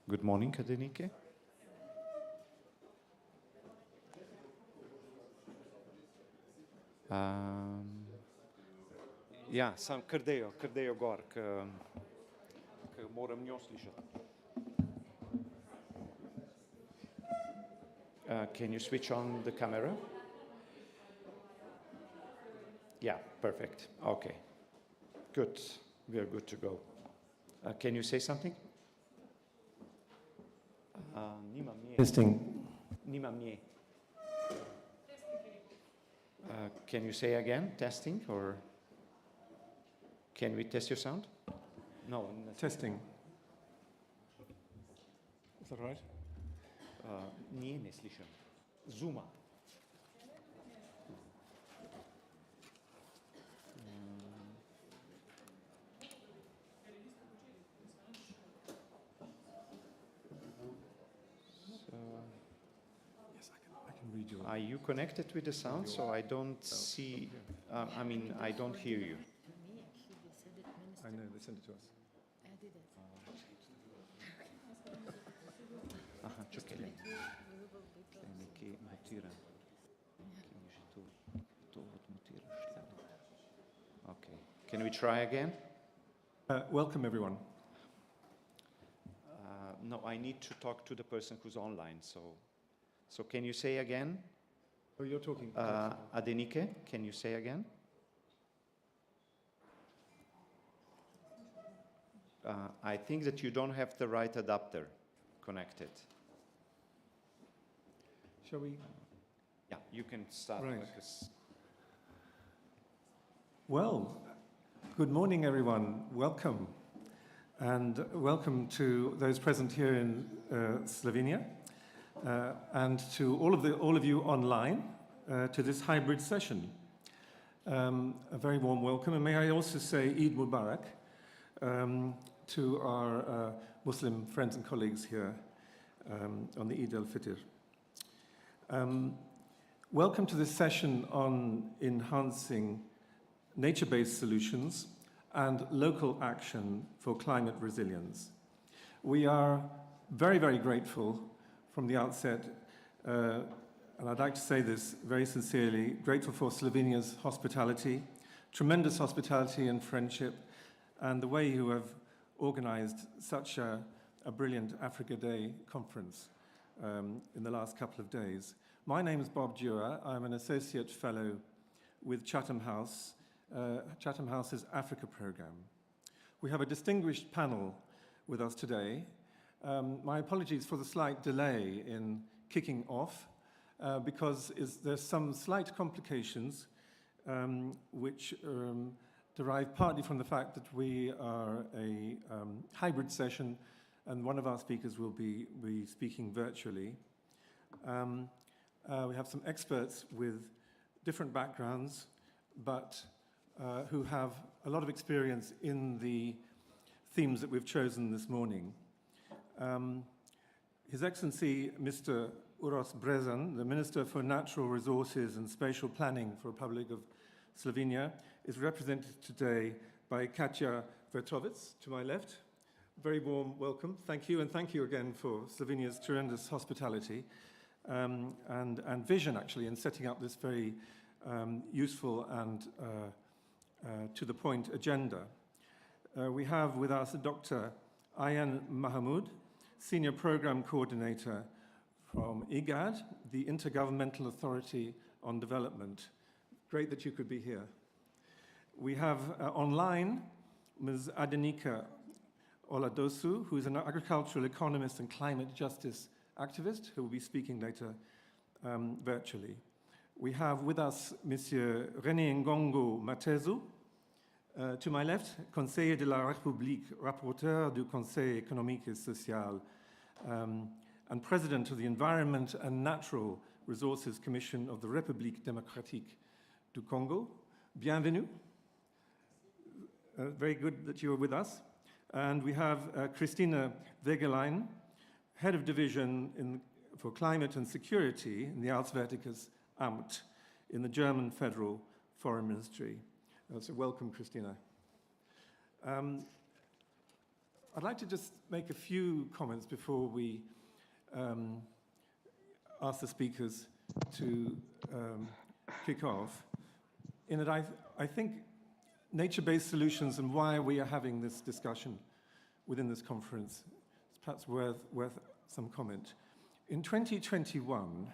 Good morning, Adenike. Ja, sam krdejo gor, ker moram njo slišati. Can you switch on the camera? Yeah, perfect. Okay. Good. We are good to go. Can you say something? Nimam nje. Testing. Nimam nje. Can you say again, testing, or can we test your sound? No. Testing. Is that right? Nije ne slišam. Zuma. Yes, I can read you. Are you connected with the sound? So I don't see, I don't hear you. I know, they sent it to us. Aha, čakaj. Nekaj mutiram. Kje mi že to odmutiraš? Okay. Can we try again? Welcome, everyone. No, I need to talk to the person who's online. So can you say again? Oh, you're talking. Adenike, can you say again? I think that you don't have the right adapter connected. Shall we? Yeah, you can start. Right. Because Well, good morning, everyone. Welcome. And welcome to those present here in Slovenia and to all of you online to this hybrid session. A very warm welcome, and may I also say Eid Mubarak to our Muslim friends and colleagues here on the Eid al-Fitr. Welcome to this session on enhancing nature-based solutions and local action for climate resilience. We are very, very grateful from the outset, and I'd like to say this very sincerely, grateful for Slovenia's hospitality, tremendous hospitality and friendship, and the way you have organized such a brilliant Africa Day conference in the last couple of days. My name is Bob Dura. I'm an associate fellow with Chatham House, Chatham House's Africa program. We have a distinguished panel with us today. My apologies for the slight delay in kicking off because there's some slight complications which derive partly from the fact that we are a hybrid session and one of our speakers will be speaking virtually. We have some experts with different backgrounds, but who have a lot of experience in the themes that we've chosen this morning. His Excellency, Mr. Uroš Brezan, the Minister for Natural Resources and Spatial Planning for the Republic of Slovenia, is represented today by Katja Vertovec, to my left. Very warm welcome. Thank you, and thank you again for Slovenia's tremendous hospitality and vision, actually, in setting up this very useful and to-the-point agenda. We have with us Dr. Ayan Mahamud, Senior Program Coordinator from IGAD, the Intergovernmental Authority on Development. Great that you could be here. We have online Ms. Adenike Oladosu, who is an agricultural economist and climate justice activist, who will be speaking later virtually. We have with us Monsieur René Ngongo Matezu, to my left, Conseiller de la République, rapporteur du Conseil économique et social, and President of the Environment and Natural Resources Commission of the République démocratique du Congo. Bienvenue. Very good that you are with us. And we have Christina Wegelein, Head of Division for Climate and Security in the Auswärtiges Amt in the German Federal Foreign Ministry. So welcome, Christina. I'd like to just make a few comments before we ask the speakers to kick off. In that I think nature-based solutions and why we are having this discussion within this conference is perhaps worth some comment. In 2021,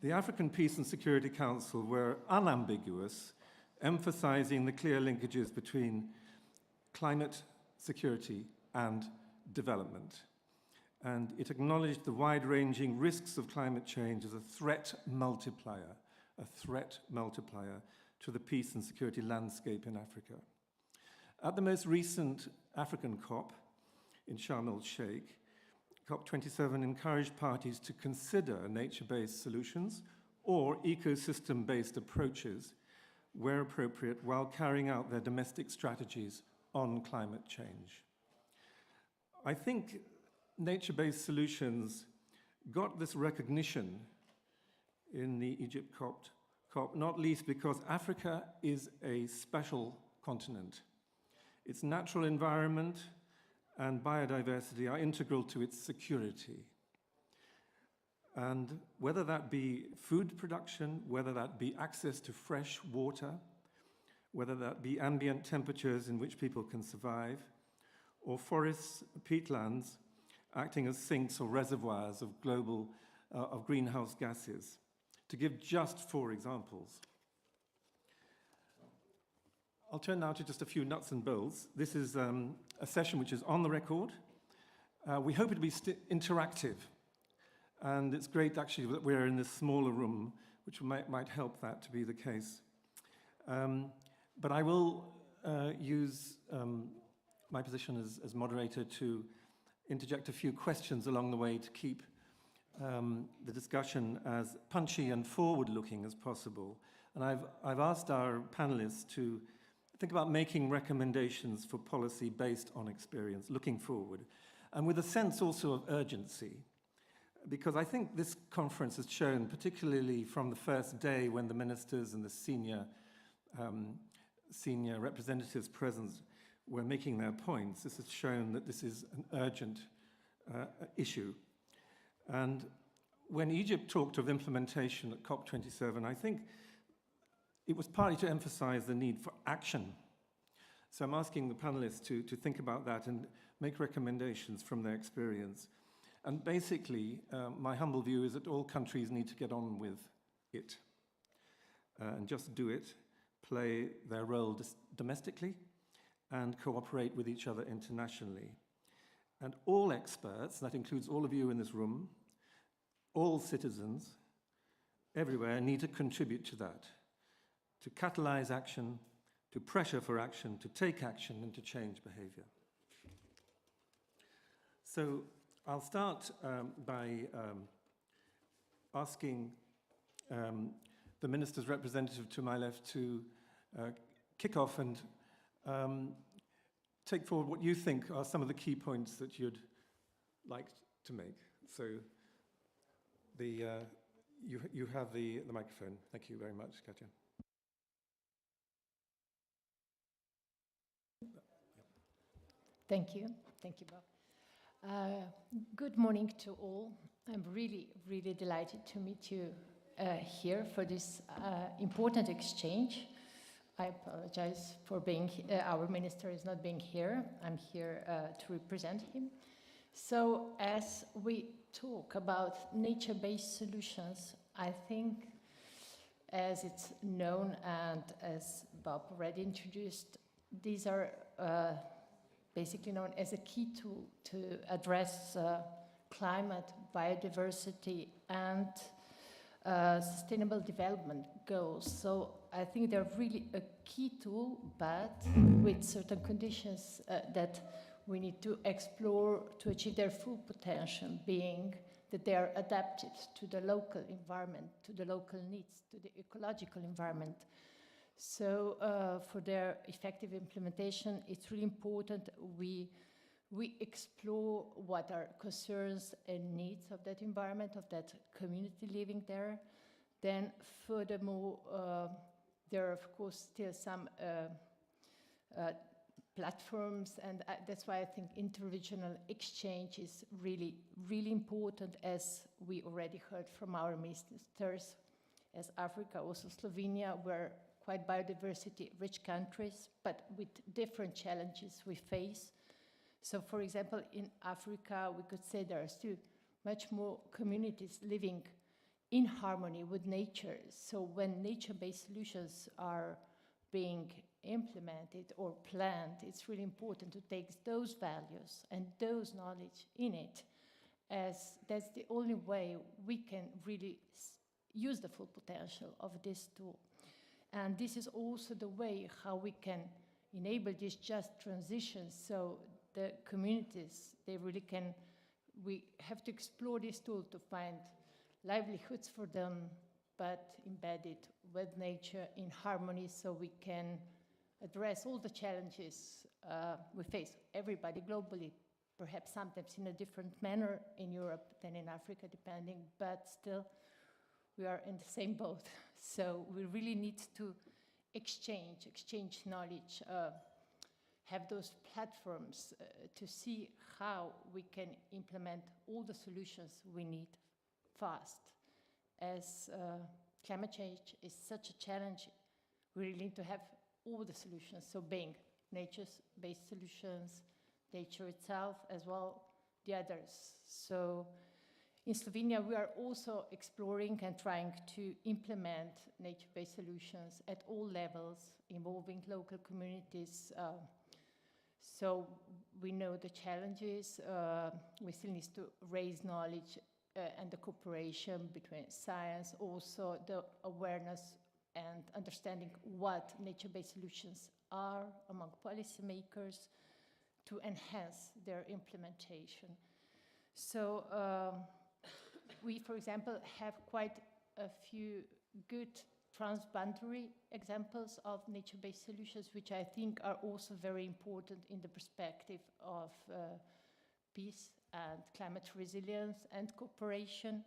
the African Peace and Security Council were unambiguous, emphasizing the clear linkages between climate, security, and development. And it acknowledged the wide-ranging risks of climate change as a threat multiplier to the peace and security landscape in Africa. At the most recent African COP in Sharm el-Sheikh, COP27 encouraged parties to consider nature-based solutions or ecosystem-based approaches where appropriate while carrying out their domestic strategies on climate change. I think nature-based solutions got this recognition in the Egypt COP, not least because Africa is a special continent. Its natural environment and biodiversity are integral to its security. And whether that be food production, whether that be access to fresh water, whether that be ambient temperatures in which people can survive, or forests, peatlands, acting as sinks or reservoirs of greenhouse gases, to give just 4 examples. I'll turn now to just a few nuts and bolts. This is a session which is on the record. We hope it to be interactive, and it's great actually that we're in this smaller room, which might help that to be the case. But I will use my position as moderator to interject a few questions along the way to keep the discussion as punchy and forward-looking as possible. And I've asked our panelists to think about making recommendations for policy based on experience, looking forward, and with a sense also of urgency. Because I think this conference has shown, particularly from the first day when the ministers and the senior representatives present were making their points, this has shown that this is an urgent issue. And when Egypt talked of implementation at COP27, I think it was partly to emphasize the need for action. So I'm asking the panelists to think about that and make recommendations from their experience. And basically, my humble view is that all countries need to get on with it and just do it, play their role domestically, and cooperate with each other internationally. And all experts, that includes all of you in this room, all citizens everywhere need to contribute to that, to catalyze action, to pressure for action, to take action, and to change behavior. So I'll start by asking the minister's representative to my left to kick off and take forward what you think are some of the key points that you'd like to make. So you have the microphone. Thank you very much, Katja. Thank you, Bob. Good morning to all. I'm really, really delighted to meet you here for this important exchange. I apologize for being, our minister is not being here. I'm here to represent him. So as we talk about nature-based solutions, I think as it's known and as Bob already introduced, these are basically known as a key tool to address climate, biodiversity, and sustainable development goals. So I think they're really a key tool, but with certain conditions that we need to explore to achieve their full potential, being that they are adapted to the local environment, to the local needs, to the ecological environment. So for their effective implementation, it's really important we explore what are concerns and needs of that environment, of that community living there. Then furthermore, there are of course still some platforms, and that's why I think interregional exchange is really, really important, as we already heard from our ministers, as Africa, also Slovenia, were quite biodiversity-rich countries, but with different challenges we face. So, for example, in Africa, we could say there are still much more communities living in harmony with nature. So when nature-based solutions are being implemented or planned, it's really important to take those values and those knowledge in it, as that's the only way we can really use the full potential of this tool. And this is also the way how we can enable this just transition, so the communities, they really can, we have to explore this tool to find livelihoods for them, but embedded with nature in harmony, so we can address all the challenges we face, everybody globally, perhaps sometimes in a different manner in Europe than in Africa, depending, but still we are in the same boat. So we really need to exchange knowledge, have those platforms to see how we can implement all the solutions we need fast. As climate change is such a challenge, we really need to have all the solutions, so being nature-based solutions, nature itself, as well the others. So in Slovenia, we are also exploring and trying to implement nature-based solutions at all levels, involving local communities. So we know the challenges. We still need to raise knowledge and the cooperation between science, also the awareness and understanding what nature-based solutions are among policymakers to enhance their implementation. So we, for example, have quite a few good transboundary examples of nature-based solutions, which I think are also very important in the perspective of peace and climate resilience and cooperation.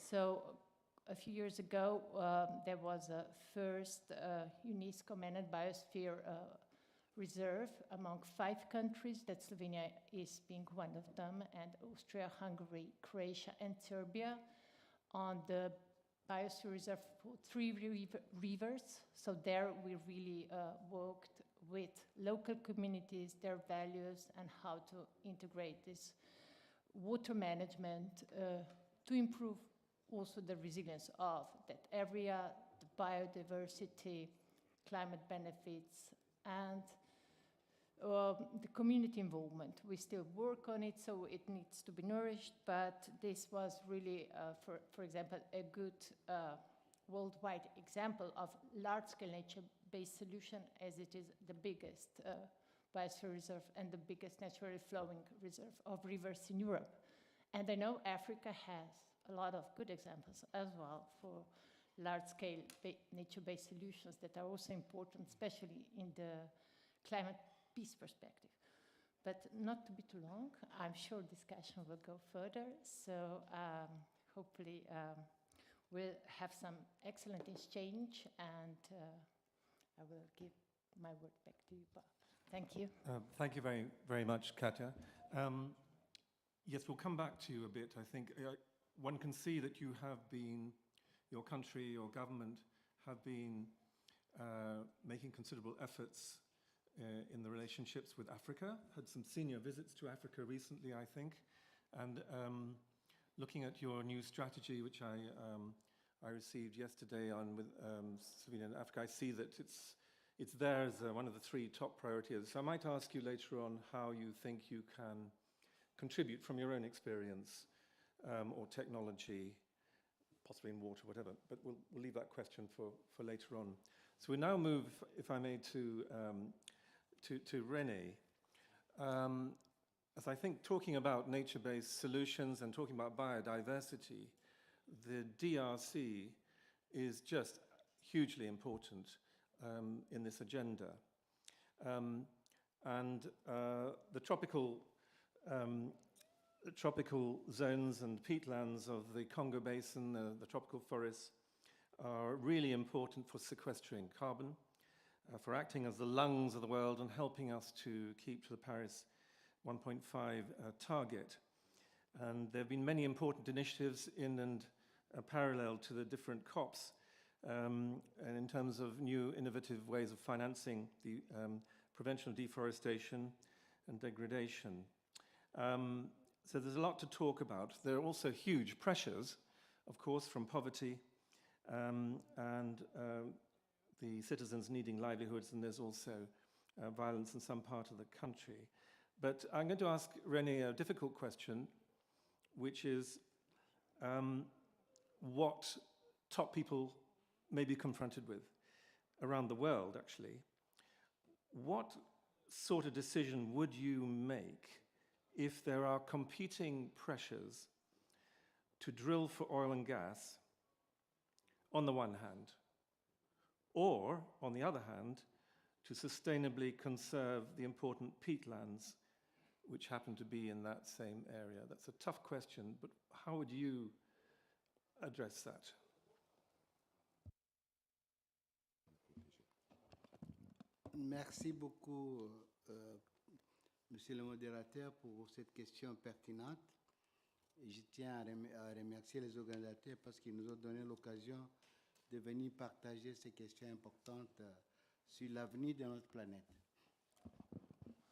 So a few years ago, there was a first UNESCO managed biosphere reserve among 5 countries, that Slovenia is being one of them, and Austria, Hungary, Croatia, and Serbia, on the biosphere reserve for 3 rivers. So there we really worked with local communities, their values, and how to integrate this water management to improve also the resilience of that area, the biodiversity, climate benefits, and the community involvement. We still work on it, so it needs to be nourished, but this was really, for example, a good worldwide example of large-scale nature-based solution, as it is the biggest biosphere reserve and the biggest naturally flowing reserve of rivers in Europe. And I know Africa has a lot of good examples as well for large-scale nature-based solutions that are also important, especially in the climate peace perspective. But not to be too long, I'm sure discussion will go further, so hopefully we'll have some excellent exchange, and I will give my word back to you, Bob. Thank you. Thank you very, very much, Katja. Yes, we'll come back to you a bit. I think one can see that you have been, your country, your government have been making considerable efforts in the relationships with Africa. Had some senior visits to Africa recently, I think. And looking at your new strategy, which I received yesterday on with Slovenia and Africa, I see that it's there as one of the 3 top priorities. So I might ask you later on how you think you can contribute from your own experience or technology, possibly in water, whatever. But we'll leave that question for later on. So we now move, if I may, to René. As I think talking about nature-based solutions and talking about biodiversity, the DRC is just hugely important in this agenda. The tropical zones and peatlands of the Congo Basin, the tropical forests, are really important for sequestering carbon. for acting as the lungs of the world and helping us to keep to the Paris 1.5 target. And there have been many important initiatives in and parallel to the different COPs, and in terms of new innovative ways of financing the prevention of deforestation and degradation. So there's a lot to talk about. There are also huge pressures, of course, from poverty and the citizens needing livelihoods, and there's also violence in some part of the country. But I'm going to ask René a difficult question, which is what top people may be confronted with around the world, actually. What sort of decision would you make if there are competing pressures to drill for oil and gas on the one hand, or, on the other hand, to sustainably conserve the important peatlands which happen to be in that same area? That's a tough question, but how would you address that? Merci beaucoup, Monsieur le modérateur, pour cette question pertinente. Et je tiens à remercier les organisateurs parce qu'ils nous ont donné l'occasion de venir partager ces questions importantes sur l'avenir de notre planète.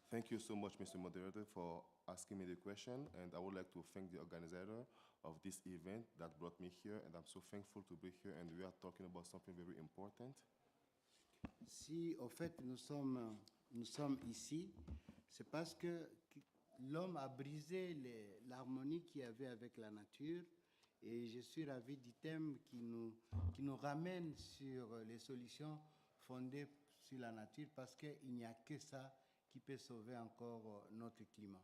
Thank you so much, Mr. Moderator, for asking me the question, and I would like to thank the organizer of this event that brought me here, and I'm so thankful to be here, and we are talking about something very important. Si, au fait, nous sommes ici, c'est parce que l'homme a brisé l'harmonie qu'il y avait avec la nature, et je suis ravi du thème qui nous ramène sur les solutions fondées sur la nature, parce qu'il n'y a que ça qui peut sauver encore notre climat.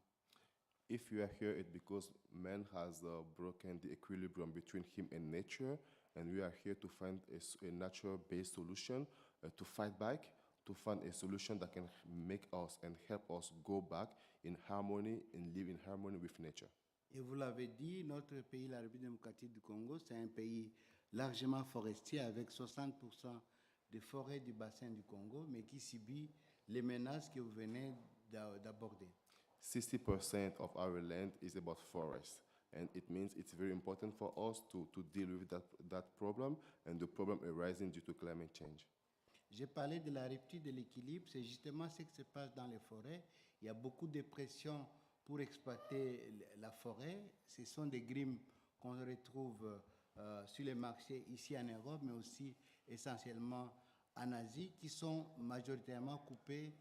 If you are here, it's because man has broken the equilibrium between him and nature, and we are here to find a natural-based solution to fight back, to find a solution that can make us and help us go back in harmony and live in harmony with nature. Et vous l'avez dit, notre pays, la République démocratique du Congo, c'est un pays largement forestier avec 60% des forêts du bassin du Congo, mais qui subit les menaces que vous venez d'aborder. 60% of our land is about forest, and it means it's very important for us to deal with that problem and the problem arising due to climate change. J'ai parlé de la rupture de l'équilibre, c'est justement ce qui se passe dans les forêts. Il y a beaucoup de pression pour exploiter la forêt. Ce sont des grimes qu'on retrouve sur les marchés ici en Europe, mais aussi essentiellement en Asie, qui sont majoritairement coupées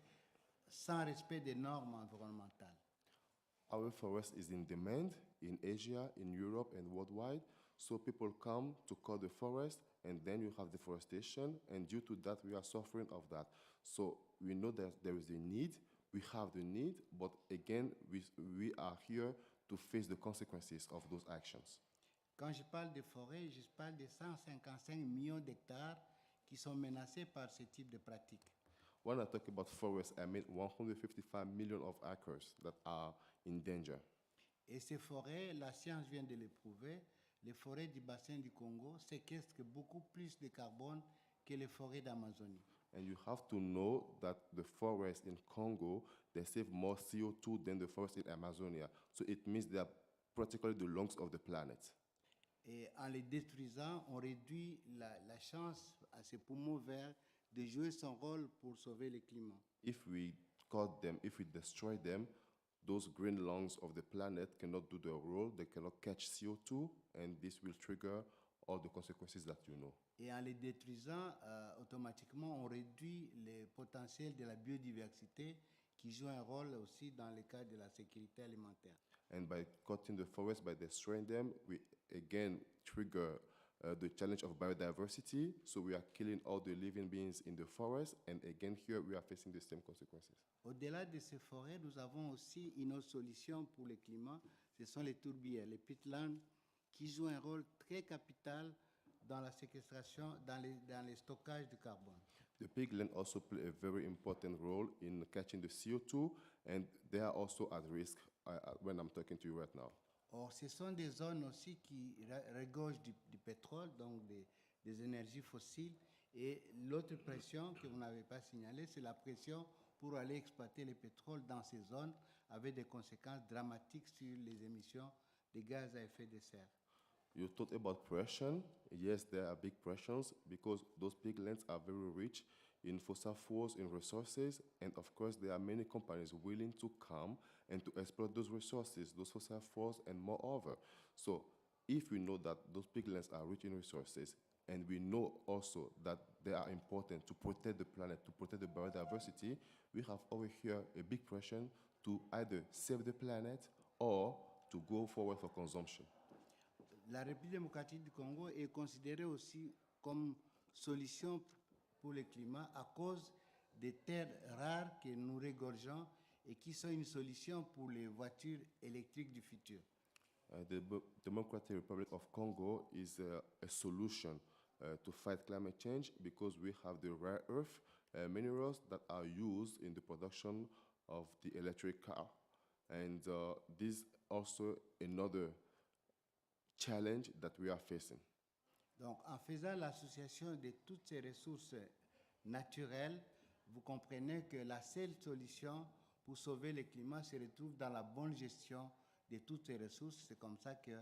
sans respect des normes environnementales. Our forest is in demand in Asia, in Europe, and worldwide. So people come to cut the forest, and then you have deforestation, and due to that, we are suffering of that. So we know that there is a need, we have the need, but again, we are here to face the consequences of those actions. Quand je parle de forêt, je parle de 155 millions d'hectares qui sont menacés par ce type de pratiques. When I talk about forests, I mean 155 million of acres that are in danger. Et ces forêts, la science vient de le prouver, les forêts du bassin du Congo séquestrent beaucoup plus de carbone que les forêts d'Amazonie. And you have to know that the forests in Congo, they save more CO2 than the forests in Amazonia. So it means they are practically the lungs of the planet. Et en les détruisant, on réduit la chance à ces poumons verts de jouer son rôle pour sauver le climat. If we cut them, if we destroy them, those green lungs of the planet cannot do their role, they cannot catch CO2, and this will trigger all the consequences that you know. Et en les détruisant, automatiquement, on réduit le potentiel de la biodiversité qui joue un rôle aussi dans le cadre de la sécurité alimentaire. And by cutting the forest, by destroying them, we again trigger the challenge of biodiversity. So we are killing all the living beings in the forest, and again here we are facing the same consequences. Au-delà de ces forêts, nous avons aussi une autre solution pour le climat. Ce sont les tourbières, les peatlands, qui jouent un rôle très capital dans la séquestration, dans les stockages de carbone. The peatlands also play a very important role in catching the CO2, and they are also at risk when I'm talking to you right now. Or, ce sont des zones aussi qui regorgent du pétrole, donc des énergies fossiles, Et l'autre pression que vous n'avez pas signalée, c'est la pression pour aller exploiter le pétrole dans ces zones avec des conséquences dramatiques sur les émissions de gaz à effet de serre. You talked about pressure. Yes, there are big pressures because those big lands are very rich in fossil fuels, in resources, and of course there are many companies willing to come and to exploit those resources, those fossil fuels, and moreover. So if we know that those big lands are rich in resources, and we know also that they are important to protect the planet, to protect the biodiversity, we have over here a big pressure to either save the planet or to go forward for consumption. La République démocratique du Congo est considérée aussi comme solution pour le climat à cause des terres rares que nous regorgeons et qui sont une solution pour les voitures électriques du futur. The Democratic Republic of Congo is a solution to fight climate change because we have the rare earth minerals that are used in the production of the electric car. And this is also another challenge that we are facing. Donc, en faisant l'association de toutes ces ressources naturelles, vous comprenez que la seule solution pour sauver le climat se retrouve dans la bonne gestion de toutes ces ressources. C'est comme ça que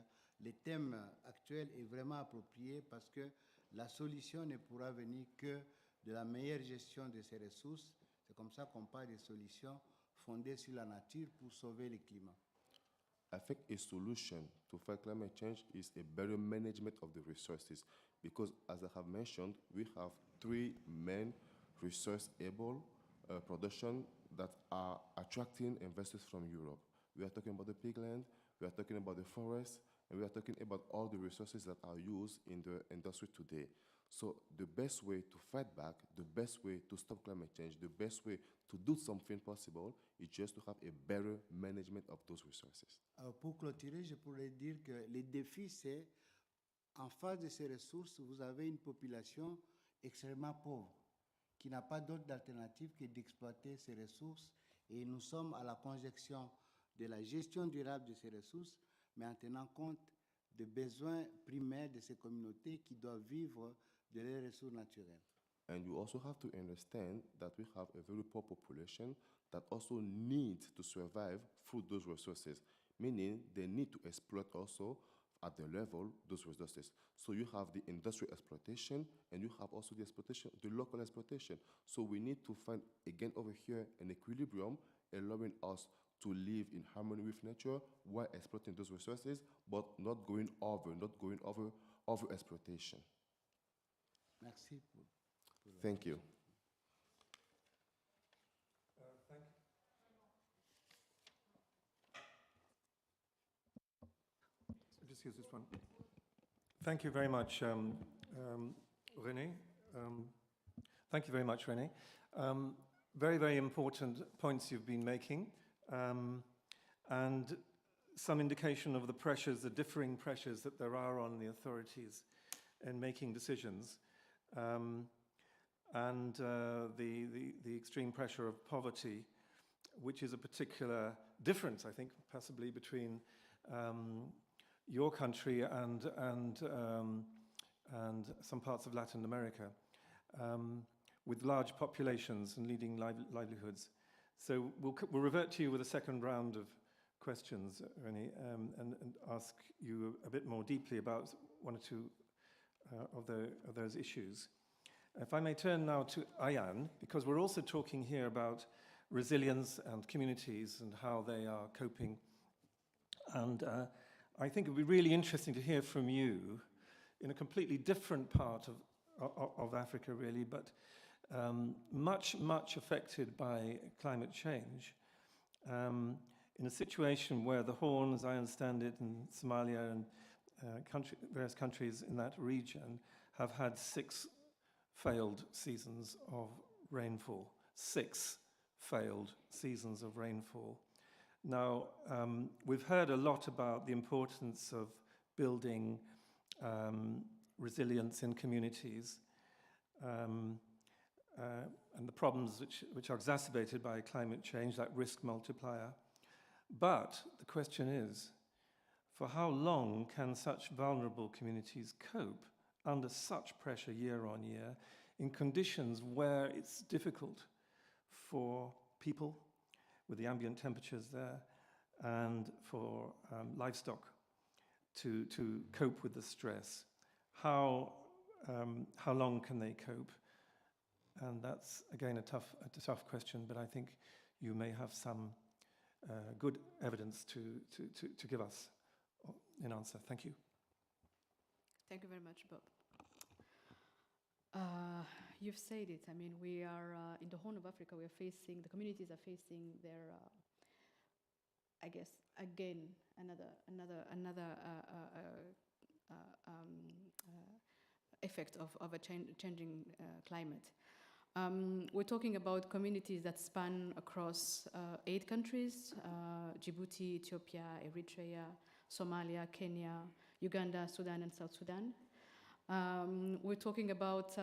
le thème actuel est vraiment approprié parce que la solution ne pourra venir que de la meilleure gestion de ces ressources. C'est comme ça qu'on parle de solutions fondées sur la nature pour sauver le climat. I think a solution to fight climate change is a better management of the resources because, as I have mentioned, we have three main resource-able production that are attracting investors from Europe. We are talking about the pigland, we are talking about the forest, and we are talking about all the resources that are used in the industry today. So the best way to fight back, the best way to stop climate change, the best way to do something possible is just to have a better management of those resources. Alors pour clôturer, je pourrais dire que le défi, c'est en face de ces ressources, vous avez une population extrêmement pauvre qui n'a pas d'autre alternative que d'exploiter ces ressources. Et nous sommes à la conjonction de la gestion durable de ces ressources, mais en tenant compte des besoins primaires de ces communautés qui doivent vivre de leurs ressources naturelles. And you also have to understand that we have a very poor population that also needs to survive through those resources, meaning they need to exploit also at the level those resources. So you have the industrial exploitation and you have also the exploitation, the local exploitation. So we need to find again over here an equilibrium allowing us to live in harmony with nature while exploiting those resources, but not going over exploitation. Merci. Thank you. Thank you. Just use this one. Thank you very much, René. Thank you very much, René. Very, very important points you've been making, and some indication of the pressures, the differing pressures that there are on the authorities in making decisions. And the extreme pressure of poverty, which is a particular difference, I think, possibly between your country and some parts of Latin America, with large populations and leading livelihoods. So we'll revert to you with a second round of questions, René, and ask you a bit more deeply about one or two of those issues. If I may turn now to Ayan, because we're also talking here about resilience and communities and how they are coping. And I think it would be really interesting to hear from you in a completely different part of Africa, really, but much affected by climate change. In a situation where the Horn, as I understand it, in Somalia and various countries in that region have had 6 failed seasons of rainfall. 6 failed seasons of rainfall. Now, we've heard a lot about the importance of building resilience in communities and the problems which are exacerbated by climate change, that risk multiplier. But the question is, for how long can such vulnerable communities cope under such pressure year on year in conditions where it's difficult for people with the ambient temperatures there and for livestock to cope with the stress. How long can they cope? And that's, again, a tough question, but I think you may have some good evidence to give us in answer. Thank you. Thank you very much, Bob. You've said it. I mean, we are in the Horn of Africa. We are facing, the communities are facing their, I guess, again, another effect of a changing climate. We're talking about communities that span across 8 countries: Djibouti, Ethiopia, Eritrea, Somalia, Kenya, Uganda, Sudan, and South Sudan. We're talking about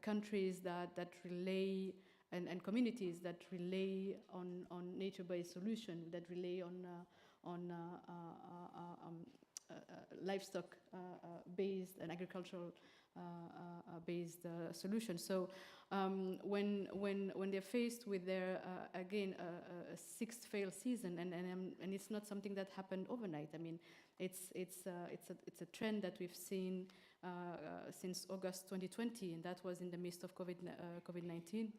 countries that rely and communities that rely on nature-based solutions, that rely on livestock-based and agricultural based solutions. So when they're faced with their again a 6th failed season, and it's not something that happened overnight. I mean, it's a trend that we've seen since August 2020, and that was in the midst of COVID-19.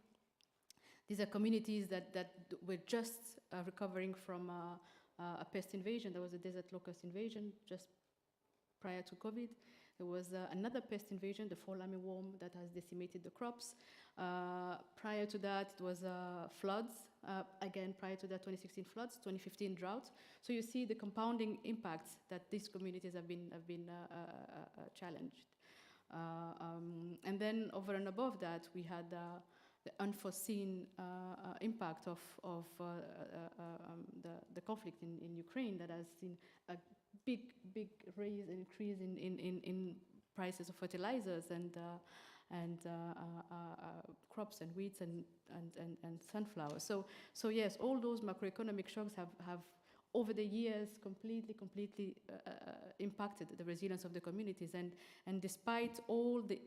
These are communities that were just recovering from a pest invasion. There was a desert locust invasion just prior to COVID. There was another pest invasion, the fall armyworm, that has decimated the crops. Prior to that, it was floods. Again, prior to that, 2016 floods, 2015 drought. So you see the compounding impacts that these communities have been challenged. And then over and above that, we had the unforeseen impact of the conflict in Ukraine that has seen a big increase in prices of fertilizers and crops and wheats and sunflowers. So yes, all those macroeconomic shocks have over the years completely impacted the resilience of the communities. And despite all the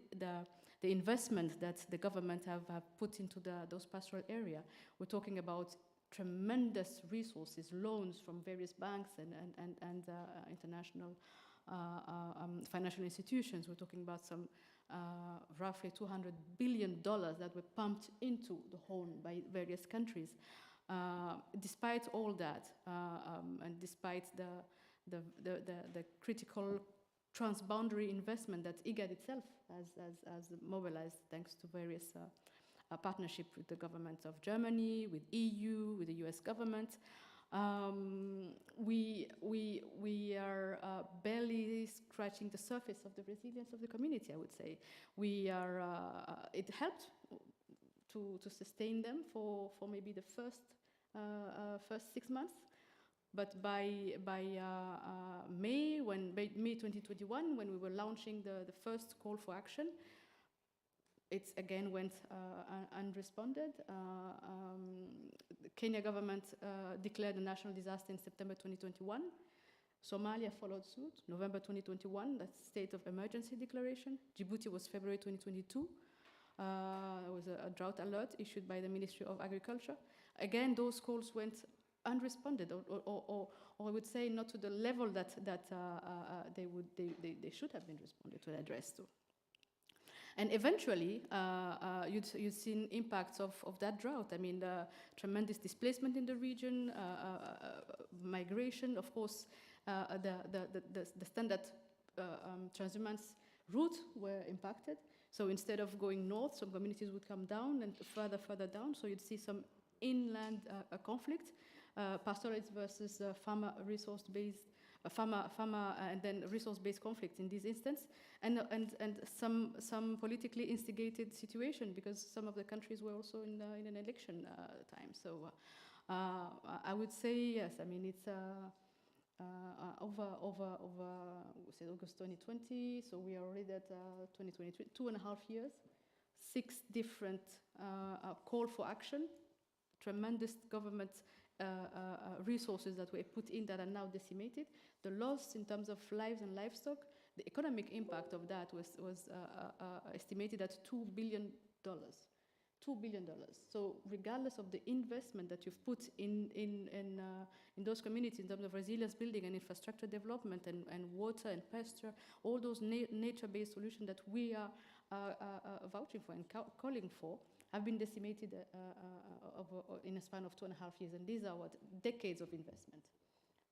investment that the government have put into those pastoral area, we're talking about tremendous resources, loans from various banks and international financial institutions. We're talking about some roughly $200 billion that were pumped into the Horn by various countries. Despite all that, and despite the critical transboundary investment that IGAD itself has mobilized, thanks to various partnership with the government of Germany, with EU, with the US government. We are barely scratching the surface of the resilience of the community, I would say. It helped to sustain them for maybe the first 6 months. But by May 2021, when we were launching the first call for action, it again went unresponded. The Kenya government declared a national disaster in September 2021. Somalia followed suit, November 2021, that's state of emergency declaration. Djibouti was February 2022. There was a drought alert issued by the Ministry of Agriculture. Again, those calls went unresponded, or I would say not to the level that they should have been responded to and addressed to. And eventually, you'd seen impacts of that drought. I mean, the tremendous displacement in the region, migration, of course, the standard transhumance route were impacted. So instead of going north, some communities would come down and further down. So you'd see some inland conflict, pastoralists versus farmer resource-based, and then resource-based conflict in this instance, and some politically instigated situation, because some of the countries were also in an election time. So I would say yes. I mean, it's over say August 2020. So we are already at 2023, 2.5 years, 6 different call for action, tremendous government resources that were put in that are now decimated. The loss in terms of lives and livestock the economic impact of that was estimated at $2 billion. $2 billion. So regardless of the investment that you've put in those communities in terms of resilience building and infrastructure development and water and pasture, all those nature-based solutions that we are vouching for and calling for have been decimated in a span of 2.5 years. And these are what? Decades of investment.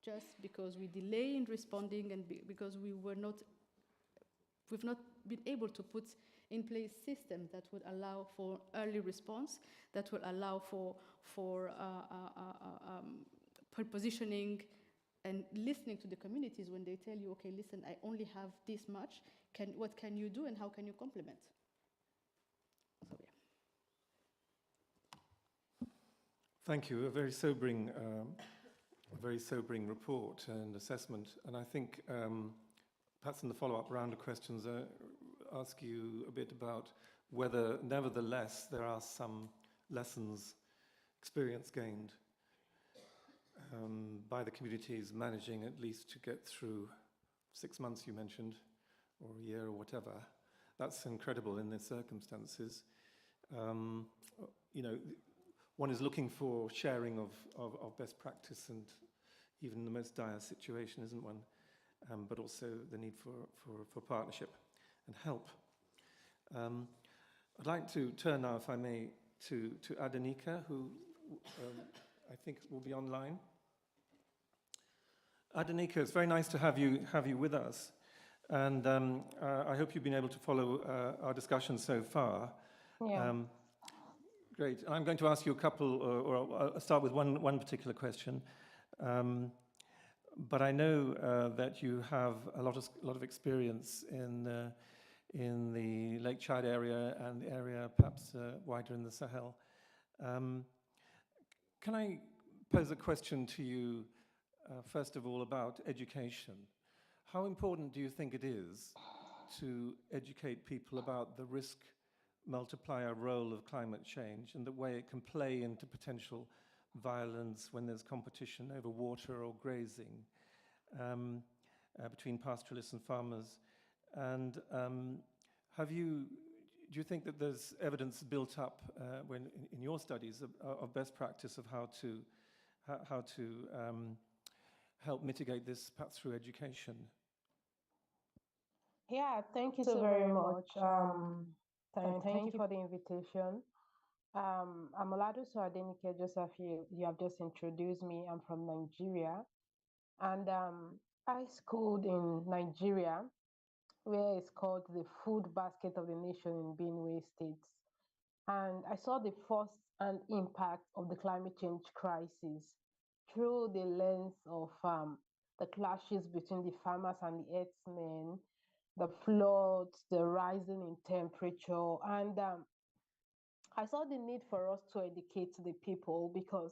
Just because we delay in responding and because we've not been able to put in place systems that would allow for early response, that will allow for positioning and listening to the communities when they tell you, okay, listen, I only have this much. What can you do and how can you complement? So, yeah. Thank you. A very sobering report and assessment. And I think perhaps in the follow-up round of questions, ask you a bit about whether, nevertheless, there are some lessons, experience gained by the communities managing at least to get through 6 months, you mentioned, or a year or whatever. That's incredible in the circumstances. You know, one is looking for sharing of best practice and even the most dire situation, isn't one? But also the need for partnership and help. I'd like to turn now, if I may, to Adenika, who I think will be online. Adenika, it's very nice to have you with us, and I hope you've been able to follow our discussion so far. Yeah. Great. I'm going to ask you a couple, or I'll start with one particular question. But I know that you have a lot of experience in the Lake Chad area and the area perhaps wider in the Sahel. Can I pose a question to you, first of all, about education? How important do you think it is to educate people about the risk multiplier role of climate change and the way it can play into potential violence when there's competition over water or grazing between pastoralists and farmers? And do you think that there's evidence built up in your studies of best practice of how to help mitigate this perhaps through education? Yeah, thank you so very much. Thank you for the invitation. I'm Oladuso Adenike Joseph. You have just introduced me. I'm from Nigeria. And I schooled in Nigeria, where it's called the Food Basket of the Nation in Benue State. And I saw the first-hand impact of the climate change crisis through the lens of the clashes between the farmers and the herdsmen, the floods, the rising in temperature. And I saw the need for us to educate the people, because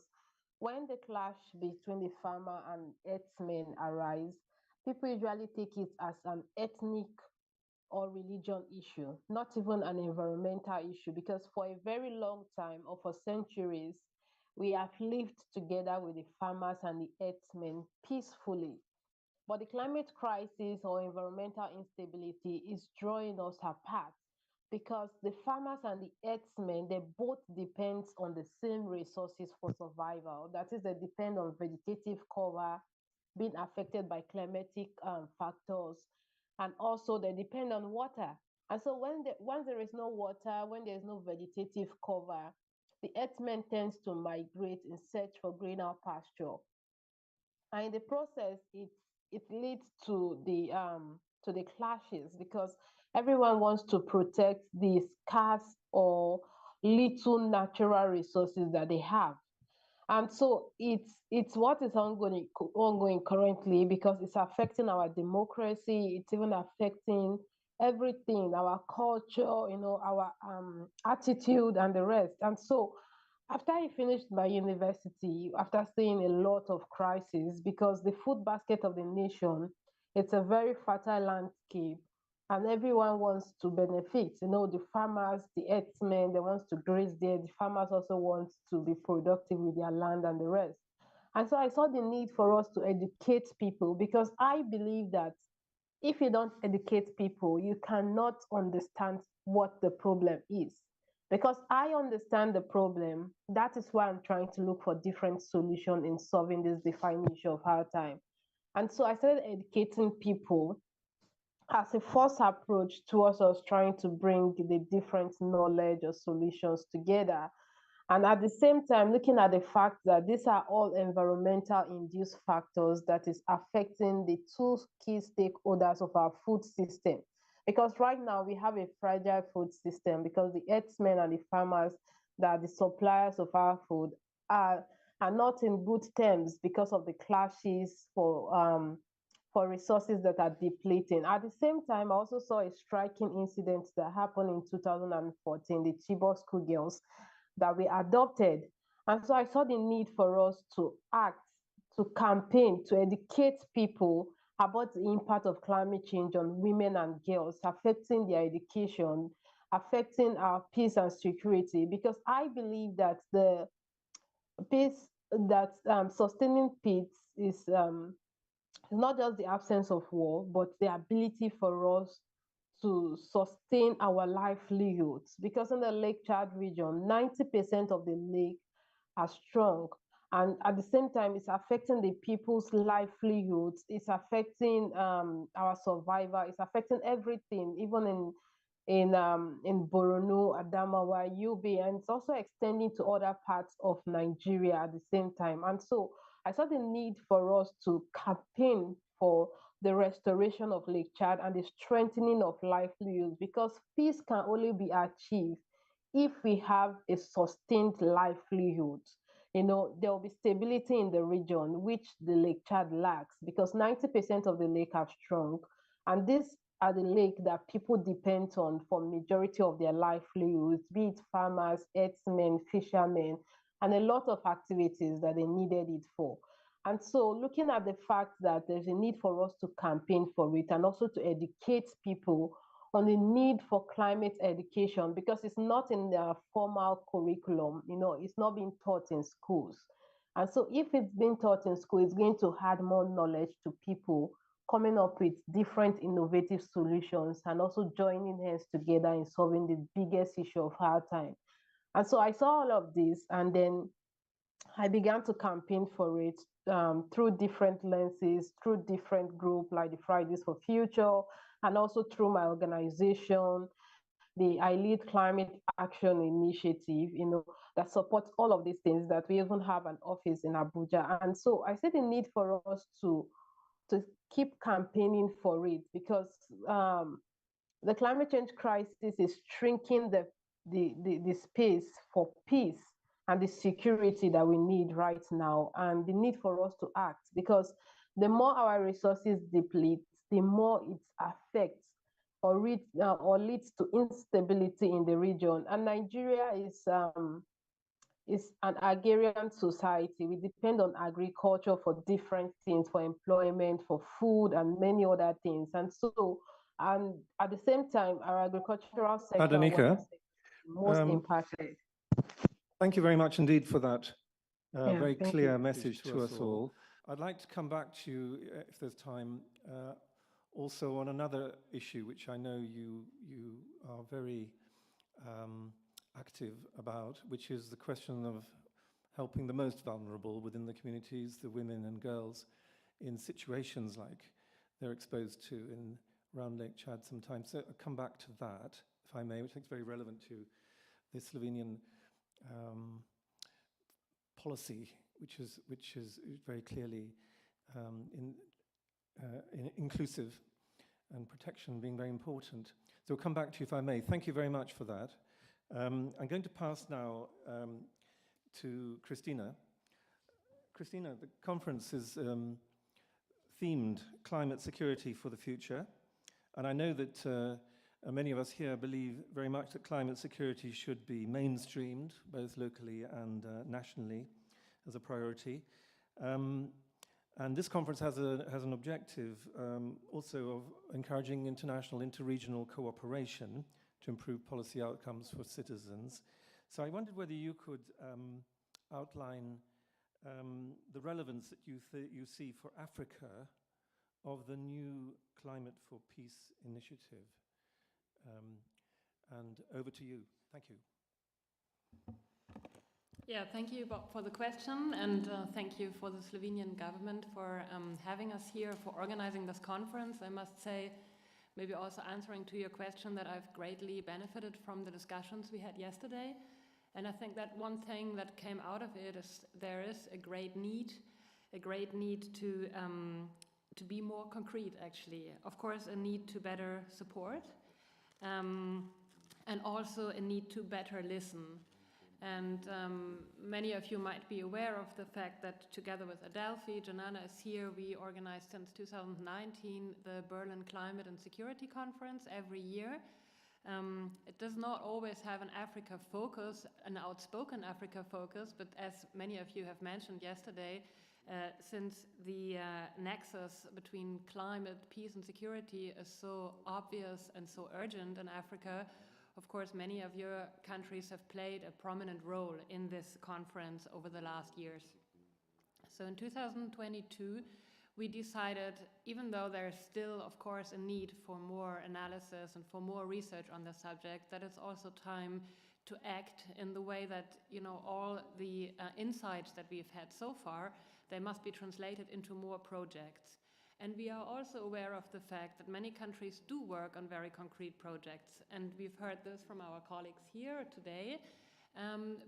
when the clash between the farmer and herdsmen arise, people usually take it as an ethnic or religion issue, not even an environmental issue, because for a very long time or for centuries, we have lived together with the farmers and the herdsmen peacefully. But the climate crisis or environmental instability is drawing us apart, because the farmers and the herdsmen, they both depend on the same resources for survival. That is, they depend on vegetative cover being affected by climatic factors, and also they depend on water. And so once there is no water, when there is no vegetative cover, the herdsman tends to migrate in search for greener pasture. And in the process, it leads to the clashes, because everyone wants to protect the scarce or little natural resources that they have. And so it's what is ongoing currently, because it's affecting our democracy. It's even affecting everything, our culture, our attitude and the rest. And so after I finished my university, after seeing a lot of crises, because the food basket of the nation, it's a very fertile landscape, and everyone wants to benefit. The farmers, the herdsmen, they want to graze there. The farmers also want to be productive with their land and the rest. And so I saw the need for us to educate people, because I believe that if you don't educate people, you cannot understand what the problem is. Because I understand the problem, that is why I'm trying to look for different solutions in solving this defining issue of our time. And so I started educating people as a first approach towards us trying to bring the different knowledge or solutions together. And at the same time, looking at the fact that these are all environmental induced factors that is affecting the two key stakeholders of our food system. Because right now we have a fragile food system because the herdsmen and the farmers that are the suppliers of our food are, are not in good terms because of the clashes for resources that are depleting. At the same time, I also saw a striking incident that happened in 2014, the Chibok schoolgirls that we adopted. And so I saw the need for us to act, to campaign, to educate people about the impact of climate change on women and girls, affecting their education, affecting our peace and security. Because I believe that the peace, that sustaining peace is not just the absence of war, but the ability for us to sustain our livelihoods. Because in the Lake Chad region, 90% of the lake are strong. And at the same time, it's affecting the people's livelihoods. It's affecting our survival. It's affecting everything, even in Borno, Adamawa, Yobe, and it's also extending to other parts of Nigeria at the same time. And so I saw the need for us to campaign for the restoration of Lake Chad and the strengthening of livelihoods because peace can only be achieved if we have a sustained livelihood. You know, there will be stability in the region, which the Lake Chad lacks because 90% of the lake are strong. And these are the lake that people depend on for majority of their livelihoods, be it farmers, herdsmen, fishermen, and a lot of activities that they needed it for. And so looking at the fact that there's a need for us to campaign for it and also to educate people on the need for climate education because it's not in their formal curriculum, you know, it's not being taught in schools. And so if it's being taught in school, it's going to add more knowledge to people coming up with different innovative solutions and also joining hands together in solving the biggest issue of our time. And so I saw all of this, and then I began to campaign for it through different lenses, through different groups like the Fridays for Future, and also through my organization, the I Lead Climate Action Initiative, you know, that supports all of these things, that we even have an office in Abuja. And so I see the need for us to keep campaigning for it because the climate change crisis is shrinking the space for peace and the security that we need right now, and the need for us to act because the more our resources deplete, the more it affects or leads to instability in the region. And Nigeria is an agrarian society. We depend on agriculture for different things, for employment, for food, and many other things. And so, and at the same time, our agricultural sector Adanika, is most impacted. thank you very much indeed for that very thank clear you. message to us all. I'd like to come back to you, if there's time, also on another issue, which I know you are very active about, which is the question of helping the most vulnerable within the communities, the women and girls, in situations like they're exposed to in around Lake Chad sometimes. So I'll come back to that, if I may, which I think is very relevant to the Slovenian policy, which is very clearly inclusive and protection being very important. So I'll come back to you if I may. Thank you very much for that. I'm going to pass now to Christina. Christina, the conference is themed Climate Security for the Future. And I know that many of us here believe very much that climate security should be mainstreamed, both locally and nationally, as a priority. And this conference has an objective also of encouraging international interregional cooperation to improve policy outcomes for citizens. So I wondered whether you could outline the relevance that you see for Africa of the new Climate for Peace initiative. And over to you. Thank you. Yeah, thank you Bob, for the question, and thank you for the Slovenian government for having us here, for organizing this conference. I must say, maybe also answering to your question, that I've greatly benefited from the discussions we had yesterday. And I think that one thing that came out of it is there is a great need to be more concrete, actually. Of course, a need to better support, and also a need to better listen. And many of you might be aware of the fact that together with Adelphi, Janana is here, we organized since 2019 the Berlin Climate and Security Conference every year. It does not always have an Africa focus, an outspoken Africa focus, but as many of you have mentioned yesterday, since the nexus between climate, peace and security is so obvious and so urgent in Africa, of course, many of your countries have played a prominent role in this conference over the last years. So in 2022, we decided, even though there's still, of course, a need for more analysis and for more research on the subject, that it's also time to act in the way that, you know, all the insights that we've had so far, they must be translated into more projects. And we are also aware of the fact that many countries do work on very concrete projects. And we've heard this from our colleagues here today.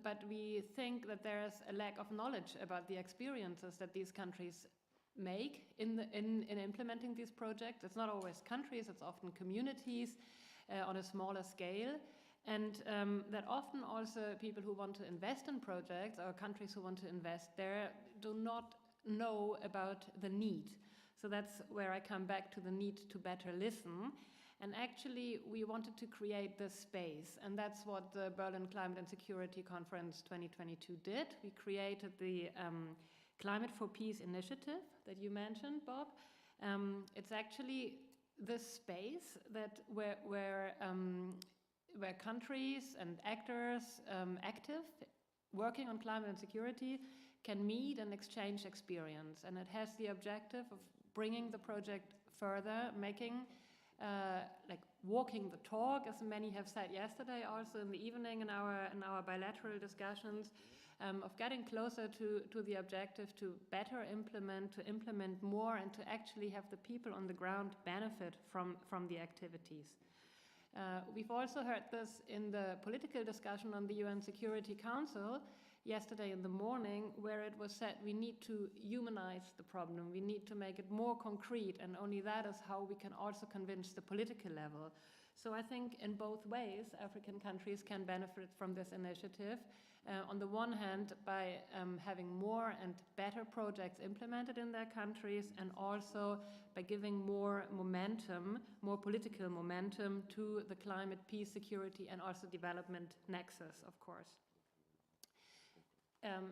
But we think that there's a lack of knowledge about the experiences that these countries make in implementing these projects. It's not always countries, it's often communities on a smaller scale. And that often also people who want to invest in projects, or countries who want to invest there, do not know about the need. So that's where I come back to the need to better listen. And actually, we wanted to create this space, and that's what the Berlin Climate and Security Conference 2022 did. We created the Climate for Peace initiative that you mentioned, Bob. It's actually this space that where countries and actors active, working on climate and security, can meet and exchange experience. And it has the objective of bringing the project further, making, like walking the talk, as many have said yesterday, also in the evening in our bilateral discussions, of getting closer to the objective to better implement, to implement more, and to actually have the people on the ground benefit from the activities. We've also heard this in the political discussion on the UN Security Council yesterday in the morning, where it was said we need to humanize the problem, we need to make it more concrete, and only that is how we can also convince the political level. So I think in both ways, African countries can benefit from this initiative. On the one hand, by having more and better projects implemented in their countries, and also by giving more momentum, more political momentum to the climate, peace, security, and also development nexus, of course.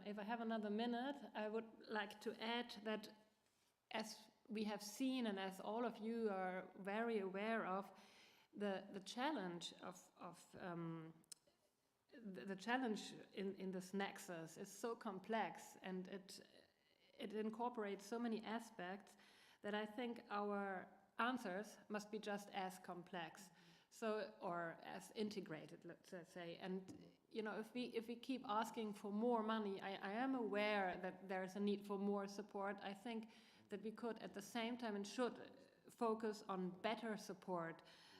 If I have another minute, I would like to add that, as we have seen and as all of you are very aware of, the challenge the challenge in this nexus is so complex, and it incorporates so many aspects that I think our answers must be just as complex, or as integrated, let's say. And you know, if we keep asking for more money, I am aware that there is a need for more support. I think that we could at the same time and should focus on better support.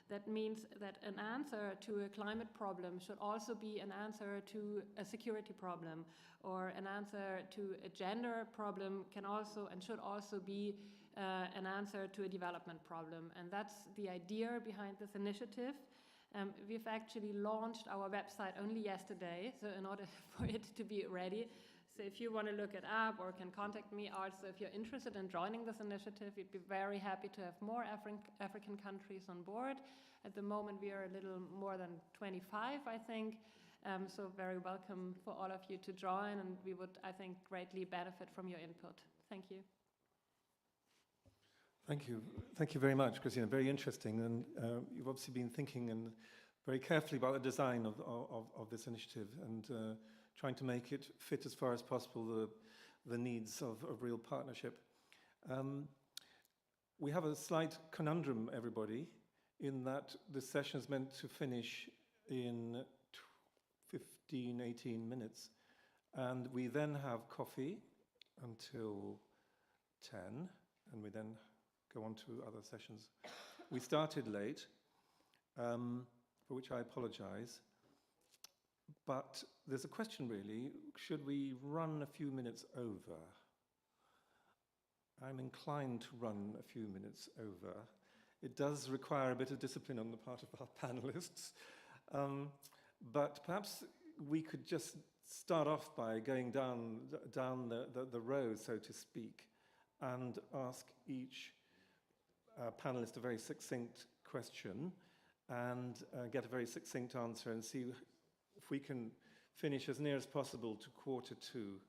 That means that an answer to a climate problem should also be an answer to a security problem, or an answer to a gender problem can also and should also be an answer to a development problem. And that's the idea behind this initiative. We've actually launched our website only yesterday, so in order for it to be ready. So if you want to look it up or can contact me also, if you're interested in joining this initiative, we'd be very happy to have more African countries on board. At the moment, we are a little more than 25, I think. So very welcome for all of you to join, and we would, I think, greatly benefit from your input. Thank you. Thank you. Thank you very much, Christina. Very interesting. And you've obviously been thinking and very carefully about the design of this initiative, and trying to make it fit as far as possible the needs of real partnership. We have a slight conundrum, everybody, in that this session is meant to finish in 15, 18 minutes. And we then have coffee until 10, and we then go on to other sessions. We started late, for which I apologize. But there's a question really, should we run a few minutes over? I'm inclined to run a few minutes over. It does require a bit of discipline on the part of our panelists. But perhaps we could just start off by going down the road, so to speak, and ask each panelist a very succinct question and get a very succinct answer and see if we can finish as near as possible to quarter to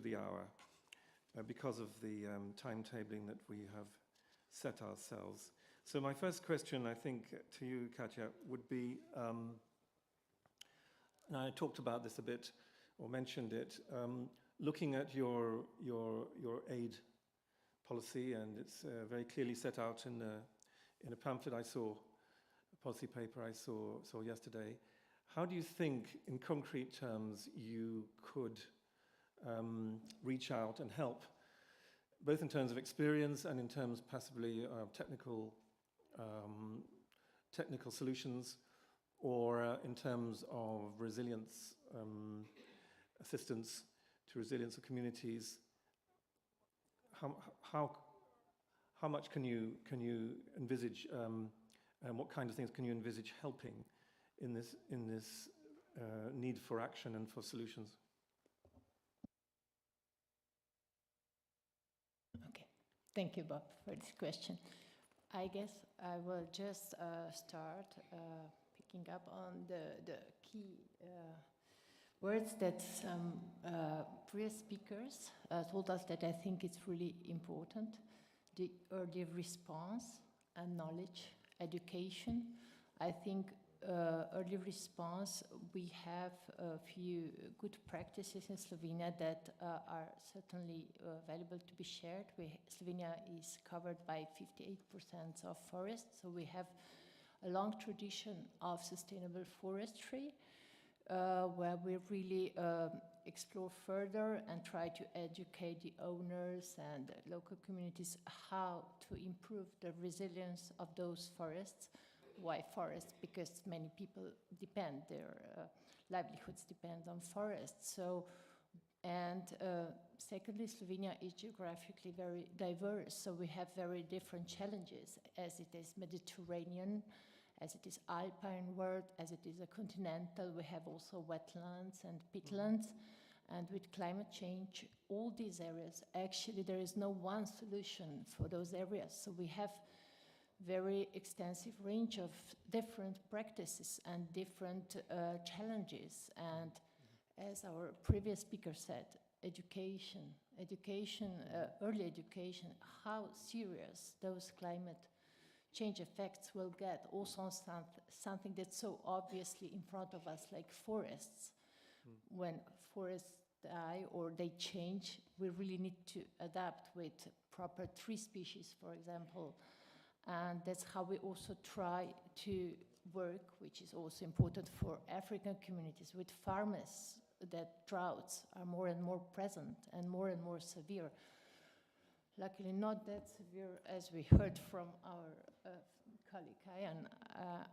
the hour because of the timetabling that we have set ourselves. So my first question, I think, to you, Katja, would be, and I talked about this a bit, or mentioned it, looking at your aid policy, and it's very clearly set out in a pamphlet I saw, a policy paper I saw yesterday. How do you think, in concrete terms, you could reach out and help, both in terms of experience and in terms possibly of technical solutions, or in terms of resilience, assistance to resilience of communities? How much can you envisage, and what kind of things can you envisage helping in this need for action and for solutions? Okay, thank you, Bob, for this question. I guess I will just start picking up on the key words that some previous speakers told us that I think it's really important. The early response and knowledge, education. I think early response, we have a few good practices in Slovenia that are certainly valuable to be shared. Slovenia is covered by 58% of forests, so we have a long tradition of sustainable forestry, where we really explore further and try to educate the owners and local communities how to improve the resilience of those forests. Why forests? Because many people depend, their livelihoods depend on forests. So, and secondly, Slovenia is geographically very diverse, so we have very different challenges, as it is Mediterranean, as it is alpine world, as it is a continental. We have also wetlands and peatlands, and with climate change, all these areas, actually there is no one solution for those areas. So we have very extensive range of different practices and different challenges. And as our previous speaker said, education, early education, how serious those climate change effects will get, also on something that's so obviously in front of us, like forests. When forests die or they change, we really need to adapt with proper tree species, for example. And that's how we also try to work, which is also important for African communities, with farmers, that droughts are more and more present and more severe. Luckily not that severe as we heard from our colleague Kayan.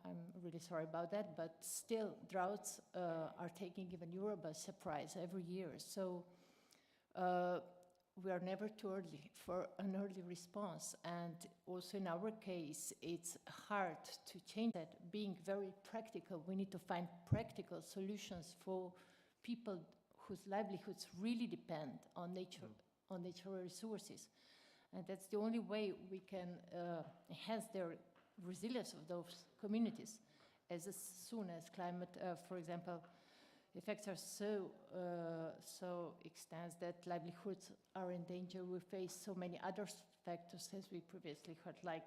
I'm really sorry about that, but still droughts are taking even Europe by surprise every year. So we are never too early for an early response. And also in our case, it's hard to change that. Being very practical, we need to find practical solutions for people whose livelihoods really depend on nature, on natural resources. And that's the only way we can enhance their resilience of those communities. As soon as climate, for example, effects are so extensive that livelihoods are in danger, we face so many other factors, as we previously heard, like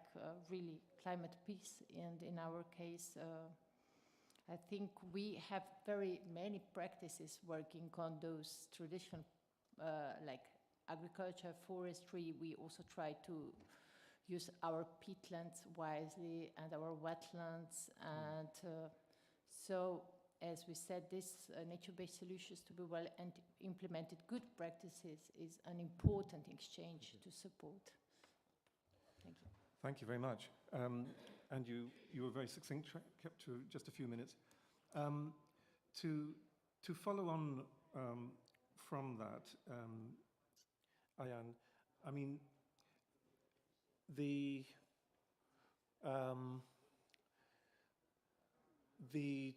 really climate peace. And in our case, I think we have very many practices working on those traditional, like agriculture, forestry. We also try to use our peatlands wisely and our wetlands. And so, as we said, this nature-based solutions to be well and implemented good practices is an important exchange to support. Thank you. Thank you very much. And you were very succinct, kept to just a few minutes. To follow on from that, Ayan, I mean, the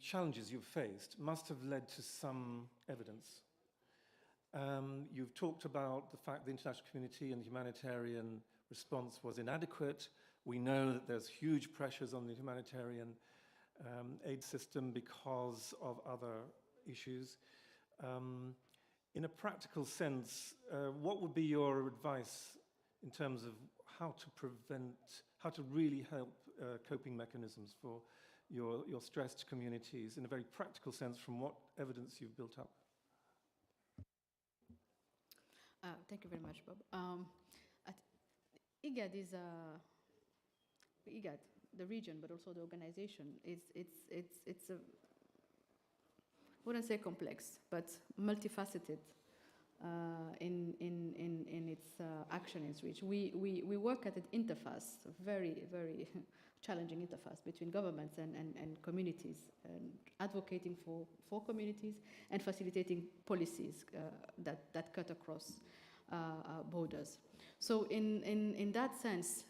challenges you've faced must have led to some evidence. You've talked about the fact the international community and the humanitarian response was inadequate. We know that there's huge pressures on the humanitarian aid system because of other issues. In a practical sense, what would be your advice in terms of how to really help coping mechanisms for your stressed communities in a very practical sense from what evidence you've built up? Thank you very much, Bob. IGAD is IGAD, the region, but also the organization. It's a, I wouldn't say complex, but multifaceted in its action in its reach. We work at an interface, a very, very challenging interface between governments and communities, and advocating for communities and facilitating policies that cut across borders. So in that sense,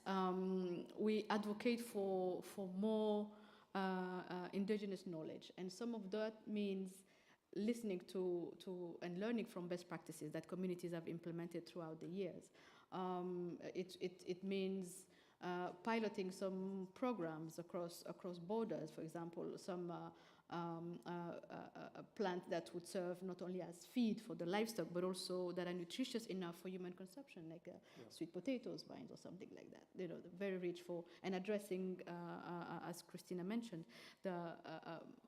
we advocate for more indigenous knowledge, and some of that means listening to and learning from best practices that communities have implemented throughout the years. It means piloting some programs across borders, for example, some plant that would serve not only as feed for the livestock, but also that are nutritious enough for human consumption, like sweet potatoes, vines, or something like that. You know, very rich for, and addressing, as Christina mentioned, the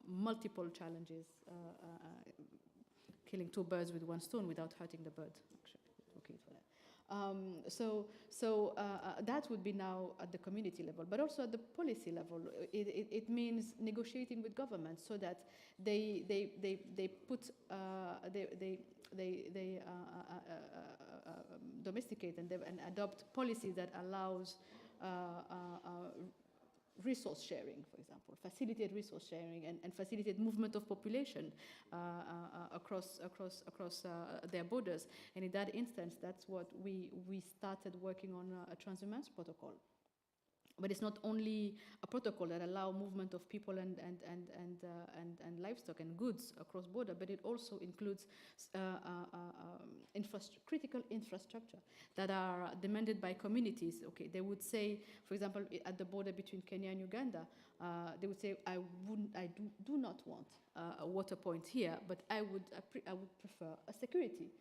multiple challenges, killing two birds with one stone without hurting the bird. Actually, okay for that. That would be now at the community level, but also at the policy level. It means negotiating with governments so that they domesticate and adopt policies that allows resource sharing, for example, facilitate resource sharing and facilitate movement of population across their borders. And in that instance, that's what we started working on a transhumance protocol. But it's not only a protocol that allows movement of people and livestock and goods across border, but it also includes critical infrastructure that are demanded by communities. Okay, they would say, for example, at the border between Kenya and Uganda, they would say, I do not want a water point here, but I would prefer a security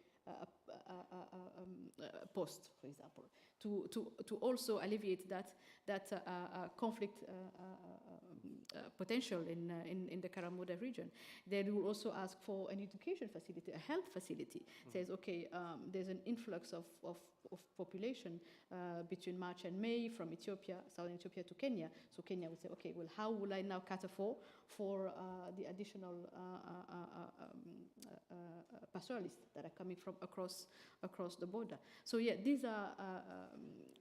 post, for example, to also alleviate that conflict potential in the Karamoda region. They will also ask for an education facility, a health facility. Says, okay, there's an influx of population between March and May from Ethiopia, southern Ethiopia to Kenya. So Kenya would say, okay, well, how will I now cater for the additional pastoralists that are coming from across the border? So yeah, these are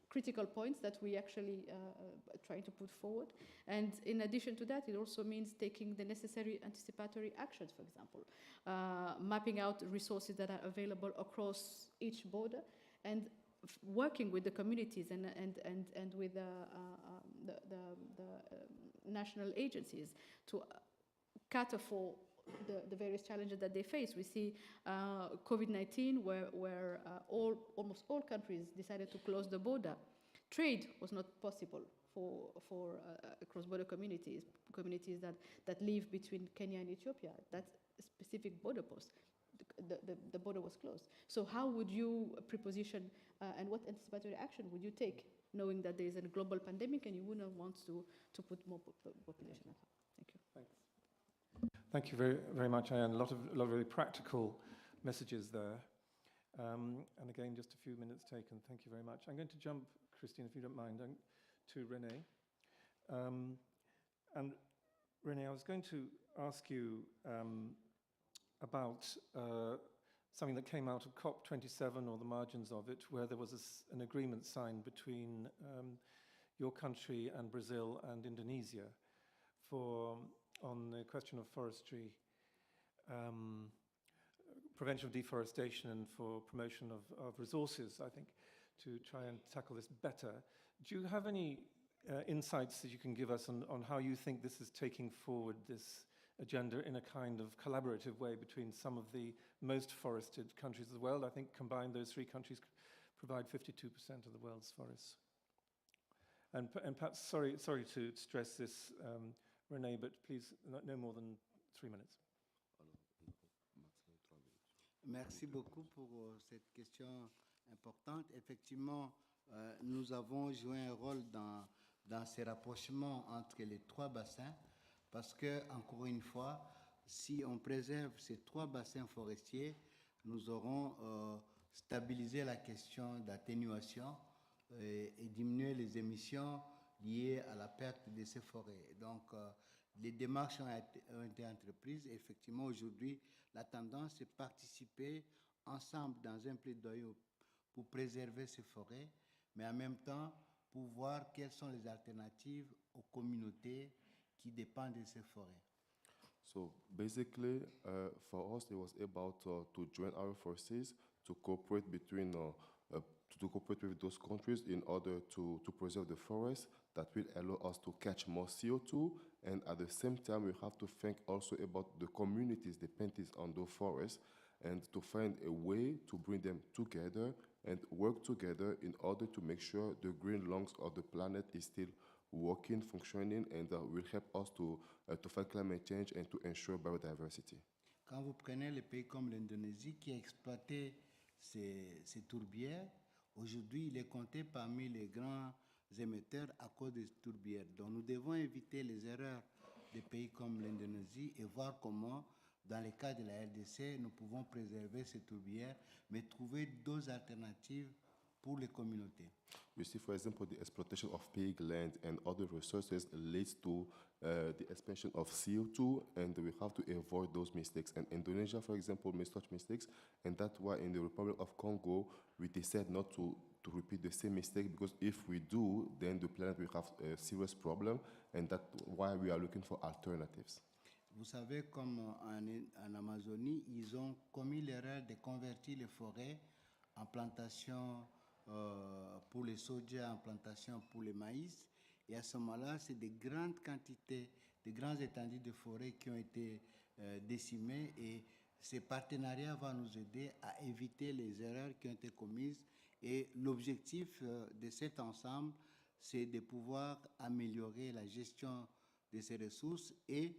critical points that we actually trying to put forward. And in addition to that, it also means taking the necessary anticipatory actions, for example, mapping out resources that are available across each border, and working with the communities and with the national agencies to cater for the various challenges that they face. We see COVID-19, where almost all countries decided to close the border. Trade was not possible for cross-border communities that live between Kenya and Ethiopia. That's a specific border post. The border was closed. So how would you preposition and what anticipatory action would you take, knowing that there is a global pandemic and you wouldn't want to put more population at harm? Thank you. Thanks. Thank you very, very much, Ayan. A lot of very practical messages there. And again, just a few minutes taken. Thank you very much. I'm going to jump, Christine, if you don't mind, to René. And René, I was going to ask you about something that came out of COP27 or the margins of it, where there was an agreement signed between your country and Brazil and Indonesia on the question of forestry, prevention of deforestation and for promotion of resources, I think, to try and tackle this better. Do you have any insights that you can give us on how you think this is taking forward this agenda in a kind of collaborative way between some of the most forested countries of the world? I think combined those three countries provide 52% of the world's forests. And perhaps, sorry to stress this, René, but please, no more than 3 minutes. Merci beaucoup pour cette question importante. Effectivement, nous avons joué un rôle dans ces rapprochements entre les trois bassins parce que, encore une fois, si on préserve ces trois bassins forestiers, nous aurons stabilisé la question d'atténuation et diminuer les émissions liées à la perte de ces forêts. Donc, les démarches ont été entreprises. Effectivement, aujourd'hui, la tendance est de participer ensemble dans un plaidoyer pour préserver ces forêts, mais en même temps, pour voir quelles sont les alternatives aux communautés qui dépendent de ces forêts. So basically, for us, it was about to join our forces, to cooperate between to cooperate with those countries in order to preserve the forest that will allow us to catch more CO2. And at the same time, we have to think also about the communities dependent on those forests and to find a way to bring them together and work together in order to make sure the green lungs of the planet is still working, functioning, and will help us to fight climate change and to ensure biodiversity. Quand vous prenez les pays comme l'Indonésie qui a exploité ces tourbières, aujourd'hui, il est compté parmi les grands émetteurs à cause des tourbières. Donc, nous devons éviter les erreurs des pays comme l'Indonésie et voir comment, dans le cas de la RDC, nous pouvons préserver ces tourbières, mais trouver d'autres alternatives pour les communautés. You see, for example, the exploitation of pig land and other resources leads to the expansion of CO2, and we have to avoid those mistakes. And Indonesia, for example, made such mistakes, and that's why in the Republic of Congo, we decided not to repeat the same mistake, because if we do, then the planet will have a serious problem, and that's why we are looking for alternatives. Vous savez, comme en Amazonie, ils ont commis l'erreur de convertir les forêts en plantations pour les soja, en plantations pour le maïs. Et à ce moment-là, c'est des grandes quantités, des grands étendues de forêts qui ont été décimées. Et ces partenariats vont nous aider à éviter les erreurs qui ont été commises. Et l'objectif de cet ensemble, c'est de pouvoir améliorer la gestion de ces ressources et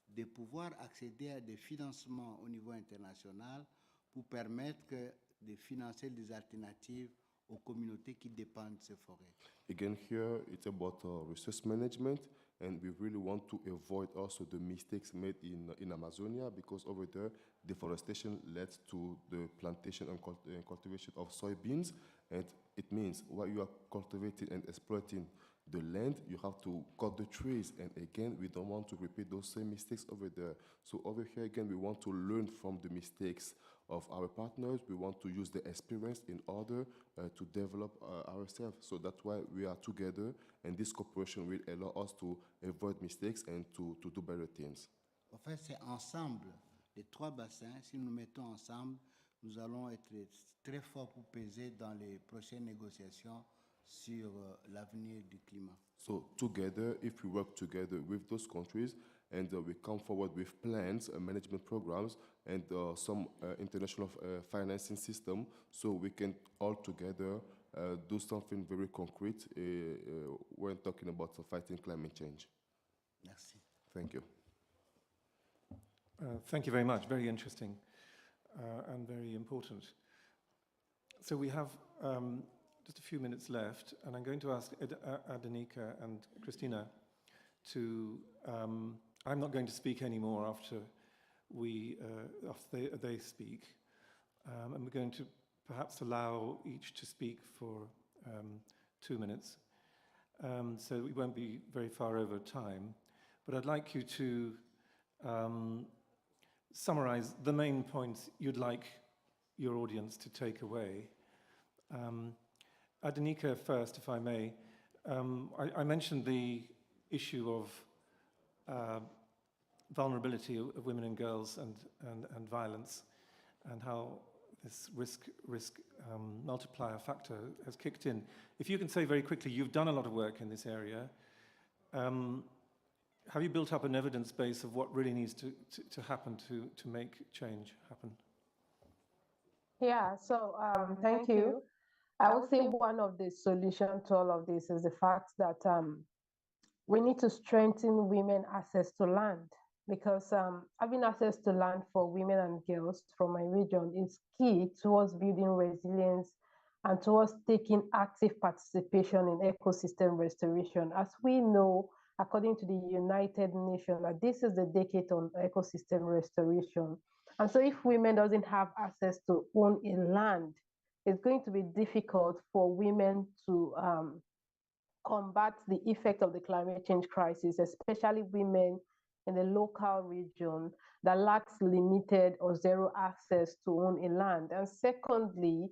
de pouvoir accéder à des financements au niveau international pour permettre de financer des alternatives aux communautés qui dépendent de ces forêts. Again, here it's about resource management, and we really want to avoid also the mistakes made in Amazonia, because over there deforestation led to the plantation and cultivation of soybeans, and it means while you are cultivating and exploiting the land, you have to cut the trees, and again, we don't want to repeat those same mistakes over there. So over here, again, we want to learn from the mistakes of our partners. We want to use the experience in order to develop ourselves. So that's why we are together, and this cooperation will allow us to avoid mistakes and to do better things. En fait, c'est ensemble, les trois bassins, si nous nous mettons ensemble, nous allons être très forts pour peser dans les prochaines négociations sur l'avenir du climat. So together, if we work together with those countries and we come forward with plans, management programs, and some international financing system, so we can all together do something very concrete when talking about fighting climate change. Merci. Thank you. Thank you very much. Very interesting and very important. So we have just a few minutes left, and I'm going to ask Adenika and Christina to... I'm not going to speak anymore after they speak, and we're going to perhaps allow each to speak for 2 minutes. So we won't be very far over time. But I'd like you to summarize the main points you'd like your audience to take away. Adenika first, if I may. I mentioned the issue of vulnerability of women and girls and violence, and how this risk multiplier factor has kicked in. If you can say very quickly, you've done a lot of work in this area. Have you built up an evidence base of what really needs to happen to make change happen? Yeah, so thank you. I would say one of the solutions to all of this is the fact that we need to strengthen women access to land, because having access to land for women and girls from my region is key towards building resilience and towards taking active participation in ecosystem restoration. As we know, according to the United Nations, that this is the decade on ecosystem restoration. And so if women doesn't have access to own a land, it's going to be difficult for women to combat the effect of the climate change crisis, especially women in the local region that lacks limited or zero access to own a land. And secondly,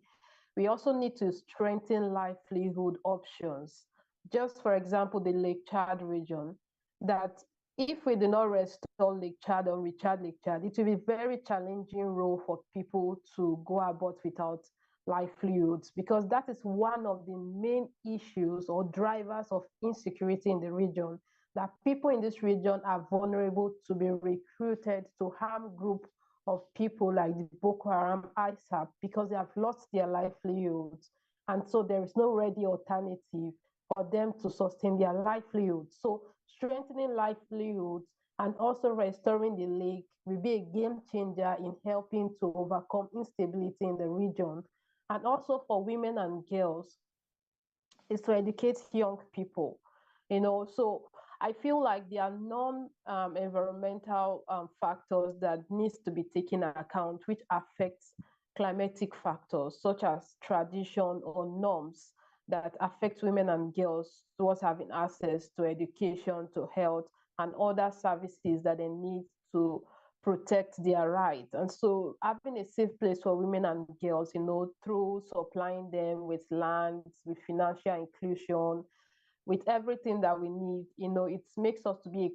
we also need to strengthen livelihood options. Just for example, the Lake Chad region, that if we do not restore Lake Chad or recharge Lake Chad, it will be a very challenging role for people to go about without livelihoods, because that is one of the main issues or drivers of insecurity in the region, that people in this region are vulnerable to be recruited to harm group of people like the Boko Haram, ISAP, because they have lost their livelihoods. And so there is no ready alternative for them to sustain their livelihoods. So strengthening livelihoods and also restoring the lake will be a game changer in helping to overcome instability in the region. And also for women and girls, is to educate young people. So I feel like there are non-environmental factors that needs to be taken into account, which affects climatic factors such as tradition or norms that affect women and girls towards having access to education, to health, and other services that they need to protect their rights. And so having a safe place for women and girls, through supplying them with land, with financial inclusion, with everything that we need, it makes us to be a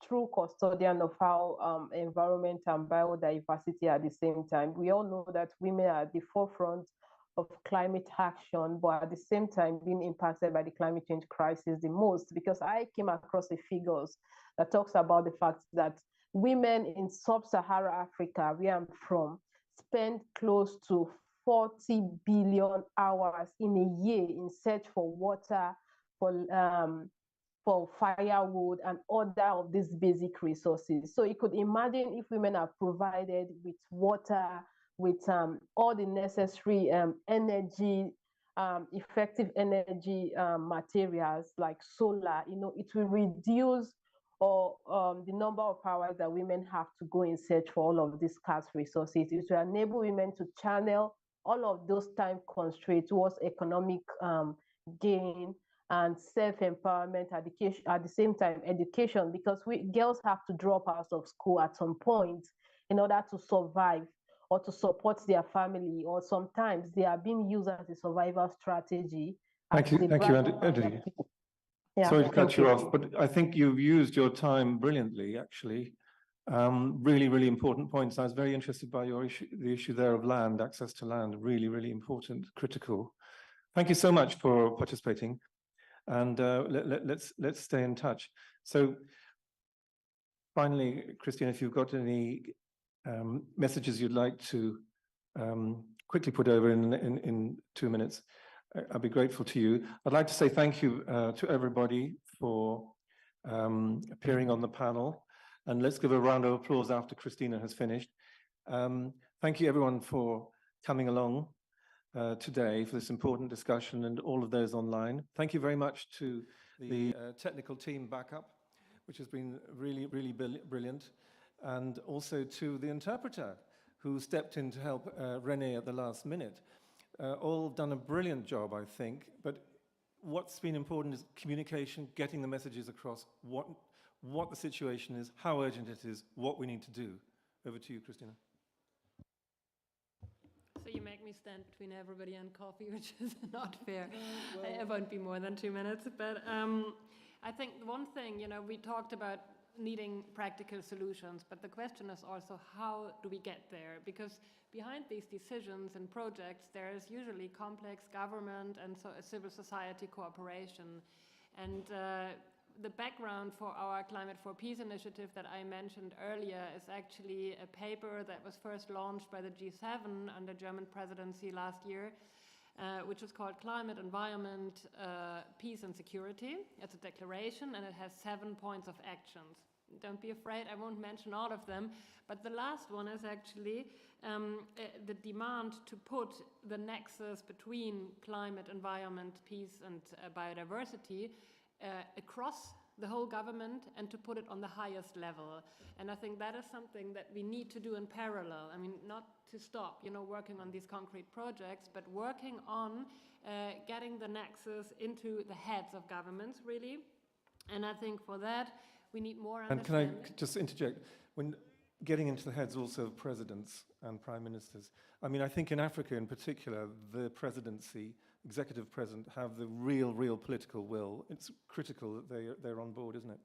true custodian of our environment and biodiversity at the same time. We all know that women are at the forefront of climate action, but at the same time being impacted by the climate change crisis the most, because I came across the figures that talks about the fact that women in sub-Saharan Africa, where I'm from, spend close to 40 billion hours in a year in search for water, for firewood and other of these basic resources. So you could imagine if women are provided with water, with all the necessary energy, effective energy materials like solar, it will reduce the number of hours that women have to go in search for all of these scarce resources. It will enable women to channel all of those time constraints towards economic gain and self-empowerment, education, at the same time education, because girls have to drop out of school at some point in order to survive or to support their family, or sometimes they are being used as a survival strategy. Thank you, Andy. Yeah, sorry to cut you off, but I think you've used your time brilliantly, actually. Really, really important points. I was very interested by the issue there of land, access to land, really, really important, critical. Thank you so much for participating. And let's stay in touch. So finally, Christine, if you've got any messages you'd like to quickly put over in 2 minutes, I'd be grateful to you. I'd like to say thank you to everybody for appearing on the panel. And let's give a round of applause after Christina has finished. Thank you everyone for coming along today for this important discussion, and all of those online. Thank you very much to the technical team backup, which has been really, really brilliant, and also to the interpreter who stepped in to help Renee at the last minute. all done a brilliant job, I think, but what's been important is communication, getting the messages across, what the situation is, how urgent it is, what we need to do. Over to you, Christina. So you make me stand between everybody and coffee, which is not fair. It won't be more than 2 minutes. But I think one thing, we talked about needing practical solutions, but the question is also how do we get there? Because behind these decisions and projects, there is usually complex government and civil society cooperation. And the background for our Climate for Peace initiative that I mentioned earlier is actually a paper that was first launched by the G7 under German presidency last year, which is called Climate, Environment, Peace and Security. It's a declaration and it has 7 points of actions. Don't be afraid, I won't mention all of them, but the last one is actually the demand to put the nexus between climate, environment, peace and biodiversity across the whole government and to put it on the highest level. And I think that is something that we need to do in parallel. I mean, not to stop, working on these concrete projects, but working on getting the nexus into the heads of governments, really. And I think for that, we need more understanding. And can I just interject? When getting into the heads also of presidents and prime ministers, I mean, I think in Africa in particular, the presidency, executive president, have the real political will. It's critical that they're on board, isn't it?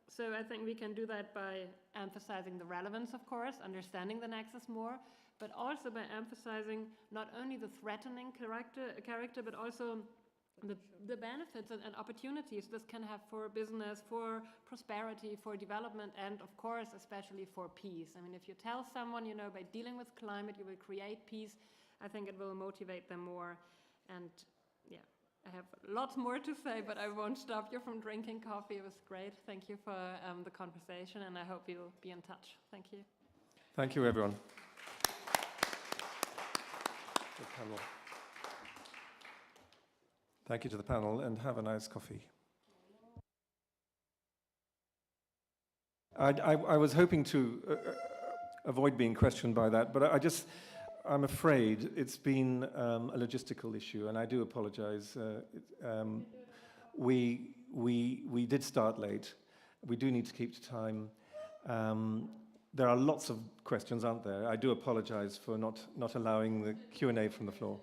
So I think we can do that by emphasizing the relevance, of course, understanding the nexus more, but also by emphasizing not only the threatening character, but also the benefits and opportunities this can have for business, for prosperity, for development, and of course, especially for peace. I mean, if you tell someone, by dealing with climate, you will create peace, I think it will motivate them more. And yeah, I have lots more to say, but I won't stop you from drinking coffee. It was great. Thank you for the conversation, and I hope you'll be in touch. Thank you. Thank you, everyone. Thank you to the panel, and have a nice coffee. I was hoping to avoid being questioned by that, but I'm afraid it's been a logistical issue, and I do apologize. We did start late. We do need to keep to time. There are lots of questions, aren't there? I do apologize for not allowing the Q&A from the floor.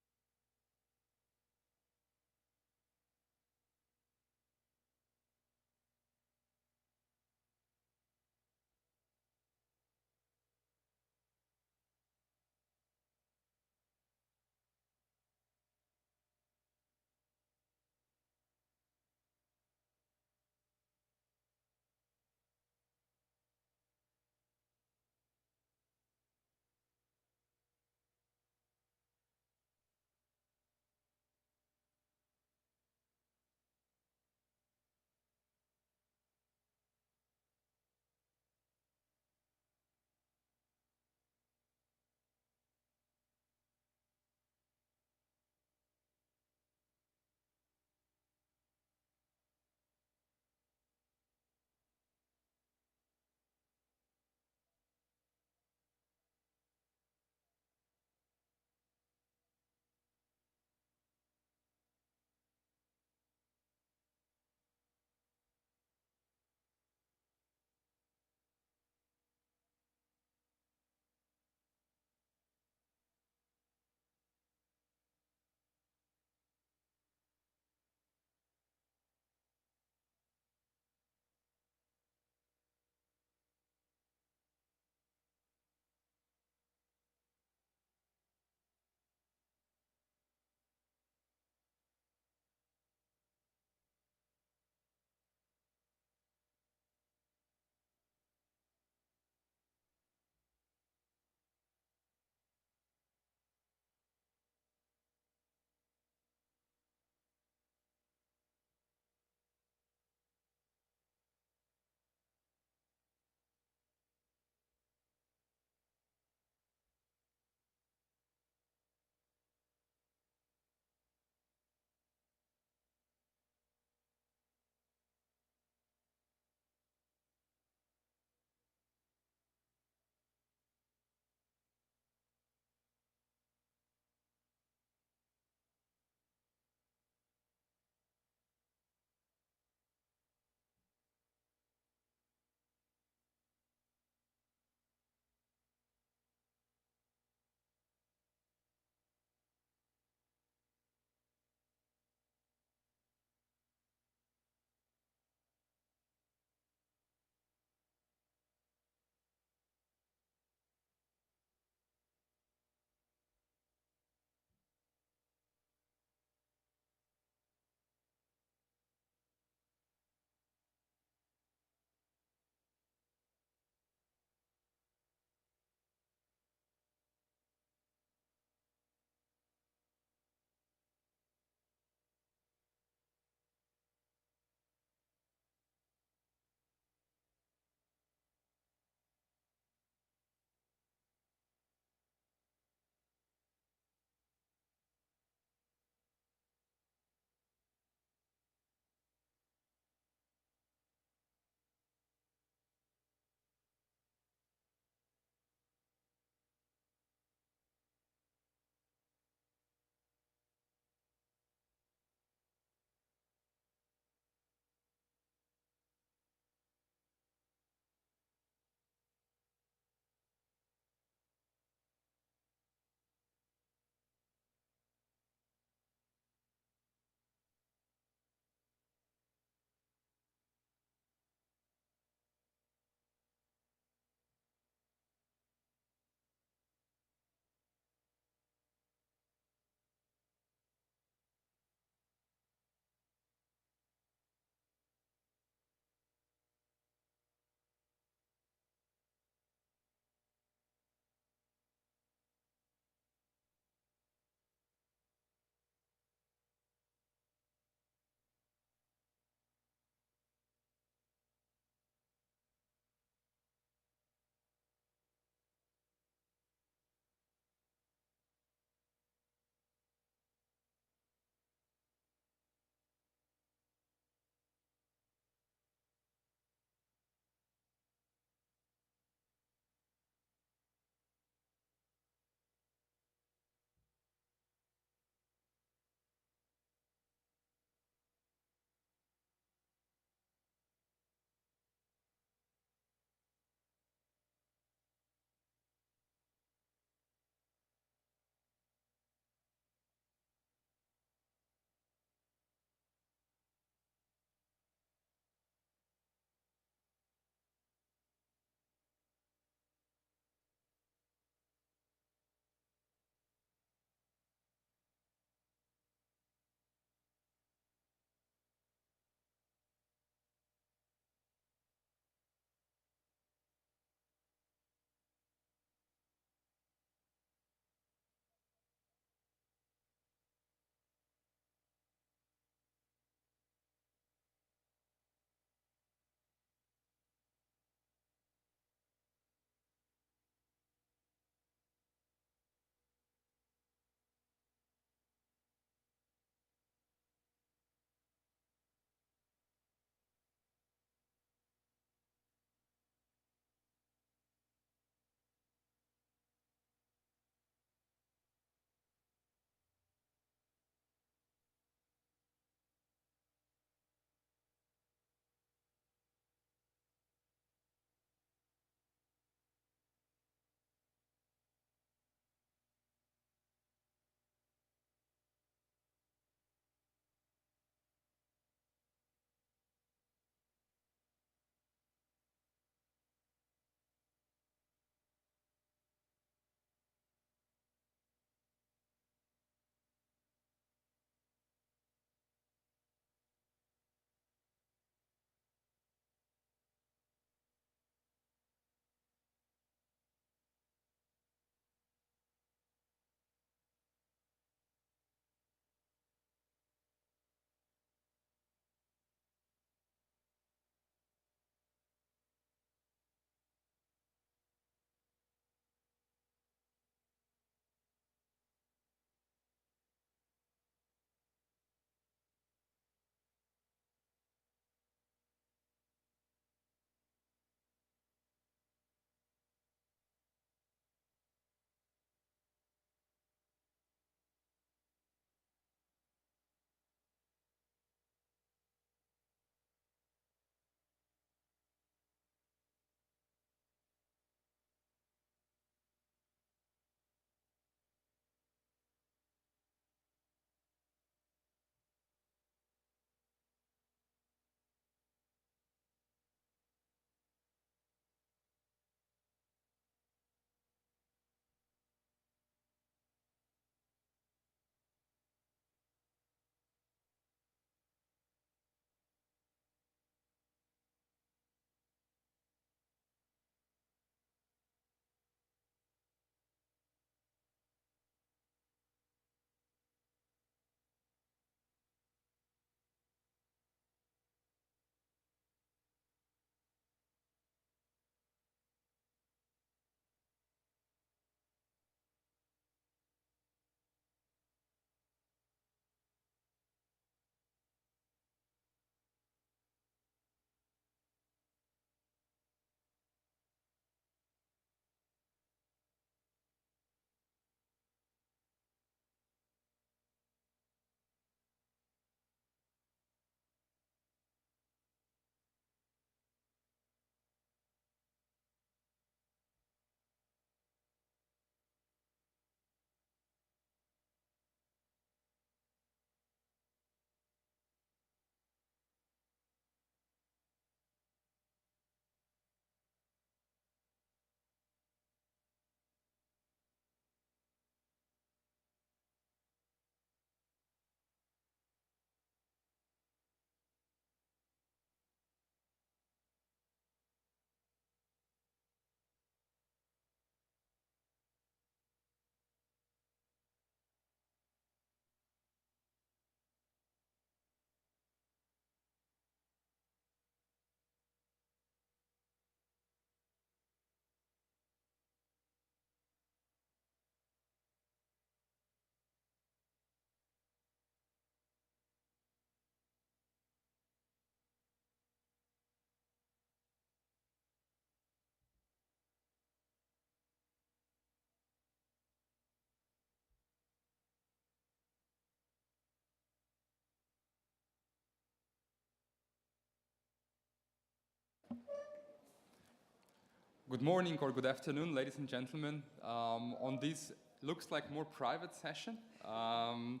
Good morning or good afternoon, ladies and gentlemen. On this looks like more private session on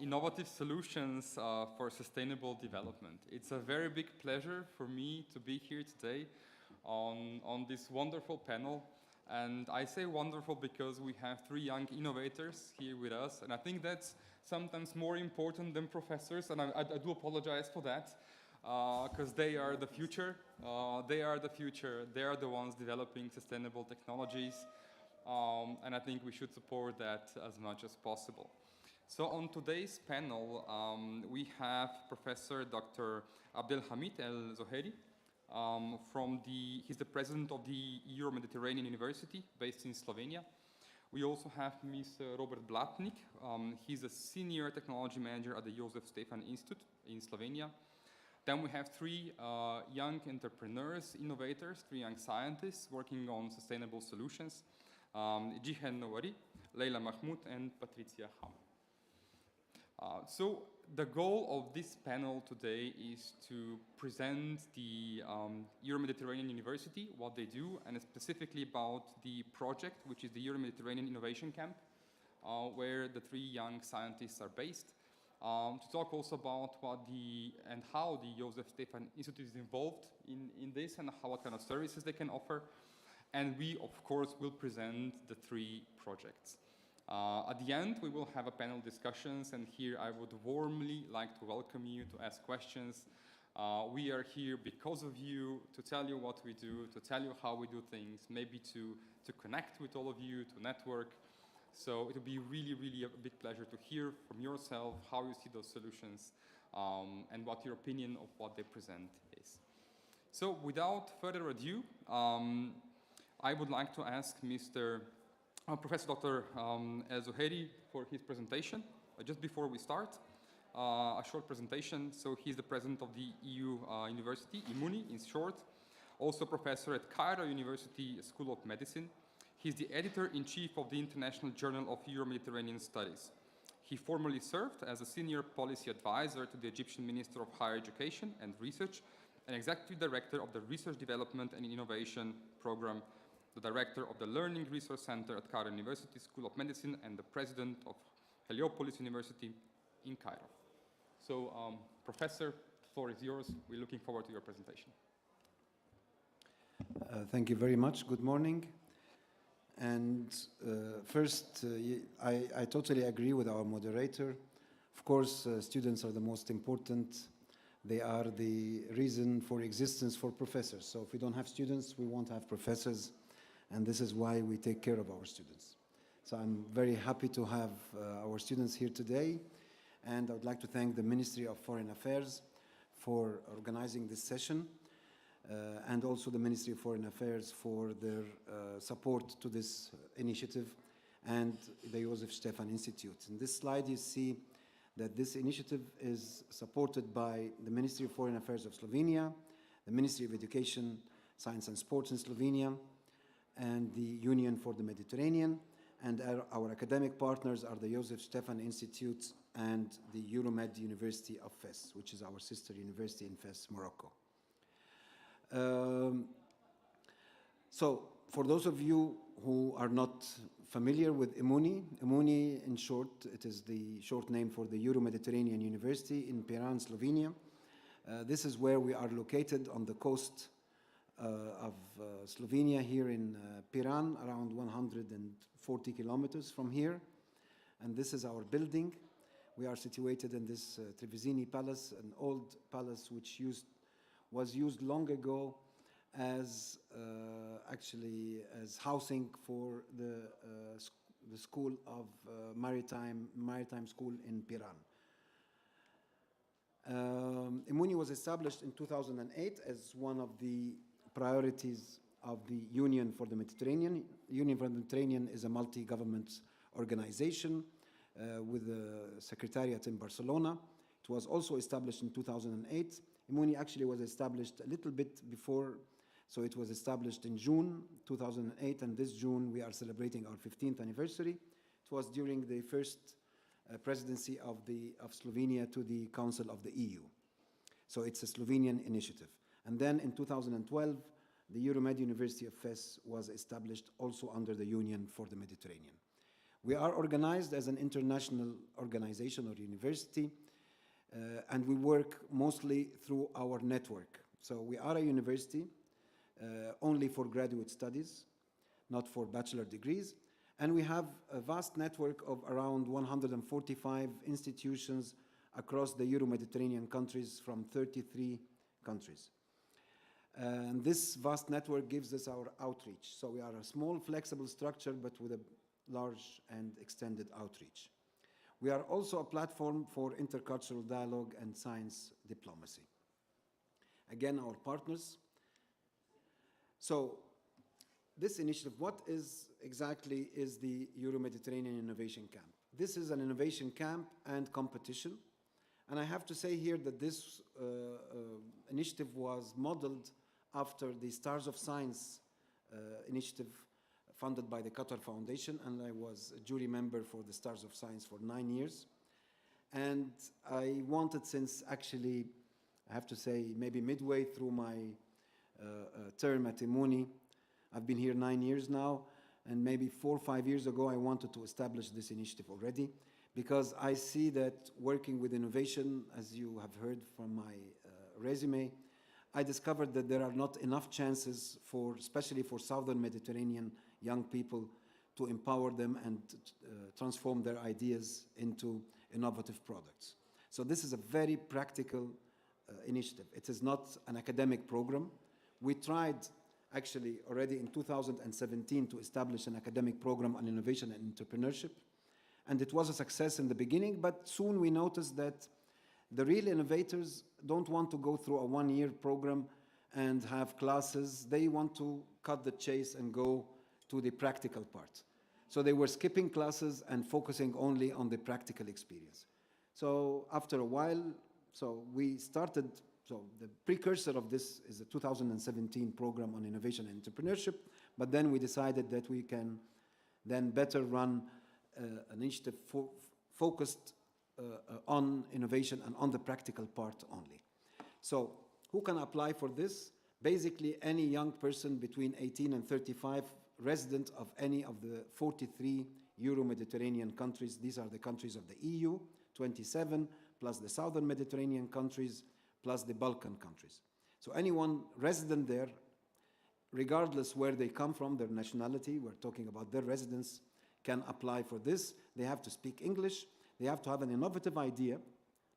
innovative solutions for sustainable development. It's a very big pleasure for me to be here today on this wonderful panel. And I say wonderful because we have 3 young innovators here with us, and I think that's sometimes more important than professors, and I do apologize for that, because they are the future. They are the future. They are the ones developing sustainable technologies, and I think we should support that as much as possible. So on today's panel, we have Professor Dr. Abdelhamid El-Zoheri. He's the president of the Euro-Mediterranean University based in Slovenia. We also have Mr. Robert Blatnik. He's a senior technology manager at the Josef Stefan Institute in Slovenia. Then we have 3 young entrepreneurs, innovators, 3 young scientists working on sustainable solutions. Jihan Nawari, Leila Mahmoud, and Patricia Ham. So the goal of this panel today is to present the Euro-Mediterranean University, what they do, and specifically about the project, which is the Euro-Mediterranean Innovation Camp, where the 3 young scientists are based. To talk also about how the Josef Stefan Institute is involved in this and what kind of services they can offer. And we, of course, will present the 3 projects. At the end, we will have a panel discussions, and here I would warmly like to welcome you to ask questions. We are here because of you, to tell you what we do, to tell you how we do things, maybe to connect with all of you, to network. So it will be really, really a big pleasure to hear from yourself how you see those solutions and what your opinion of what they present is. So without further ado, I would like to ask Professor Dr. El-Zoheri for his presentation. Just before we start, a short presentation. So he's the president of the EU University, IMUNI in short, also professor at Cairo University School of Medicine. He's the editor-in-chief of the International Journal of Euro-Mediterranean Studies. He formerly served as a senior policy advisor to the Egyptian Minister of Higher Education and Research, and executive director of the Research Development and Innovation Program, the director of the Learning Resource Center at Cairo University School of Medicine, and the president of Heliopolis University in Cairo. So, Professor, the floor is yours. We're looking forward to your presentation. Thank you very much. Good morning. And first, I totally agree with our moderator. Of course, students are the most important. They are the reason for existence for professors. So if we don't have students, we won't have professors. And this is why we take care of our students. So I'm very happy to have our students here today. And I would like to thank the Ministry of Foreign Affairs for organizing this session. And also the Ministry of Foreign Affairs for their support to this initiative, and the Josef Stefan Institute. In this slide, you see that this initiative is supported by the Ministry of Foreign Affairs of Slovenia, the Ministry of Education, Science and Sports in Slovenia, and the Union for the Mediterranean. And our academic partners are the Josef Stefan Institute and the Euromed University of Fes, which is our sister university in Fes, Morocco. So, for those of you who are not familiar with IMUNI, IMUNI in short, it is the short name for the Euro-Mediterranean University in Piran, Slovenia. This is where we are located on the coast of Slovenia, here in Piran, around 140 kilometers from here. And this is our building. We are situated in this Trevisini Palace, an old palace which was used long ago as actually as housing for the school of maritime school in Piran. IMUNI was established in 2008 as one of the priorities of the Union for the Mediterranean. Union for the Mediterranean is a multi-government organization with a secretariat in Barcelona. It was also established in 2008. IMUNI actually was established a little bit before, so it was established in June 2008, and this June we are celebrating our 15th anniversary. It was during the first presidency of Slovenia to the Council of the EU. So it's a Slovenian initiative. And then in 2012, the Euromed University of Fes was established also under the Union for the Mediterranean. We are organized as an international organization or university, and we work mostly through our network. So we are a university only for graduate studies, not for bachelor degrees, and we have a vast network of around 145 institutions across the Euro-Mediterranean countries from 33 countries. And this vast network gives us our outreach. So we are a small, flexible structure, but with a large and extended outreach. We are also a platform for intercultural dialogue and science diplomacy. Again, our partners. So this initiative, what is exactly is the Euro-Mediterranean Innovation Camp? This is an innovation camp and competition. And I have to say here that this initiative was modeled after the Stars of Science initiative funded by the Qatar Foundation, and I was a jury member for the Stars of Science for 9 years. And I wanted, since actually, I have to say, maybe midway through my term at Imuni, I've been here 9 years now, and maybe 4 or 5 years ago, I wanted to establish this initiative already, because I see that working with innovation, as you have heard from my resume, I discovered that there are not enough chances for, especially for Southern Mediterranean young people, to empower them and transform their ideas into innovative products. So this is a very practical initiative. It is not an academic program. We tried actually already in 2017 to establish an academic program on innovation and entrepreneurship. And it was a success in the beginning, but soon we noticed that the real innovators don't want to go through a one-year program and have classes. They want to cut the chase and go to the practical part. So they were skipping classes and focusing only on the practical experience. So after a while, so we started, so the precursor of this is the 2017 program on innovation and entrepreneurship, but then we decided that we can then better run an initiative focused on innovation and on the practical part only. So who can apply for this? Basically, any young person between 18 and 35, resident of any of the 43 Euro-Mediterranean countries. These are the countries of the EU, 27, plus the Southern Mediterranean countries, plus the Balkan countries. So anyone resident there, regardless where they come from, their nationality, we're talking about their residence, can apply for this. They have to speak English. They have to have an innovative idea,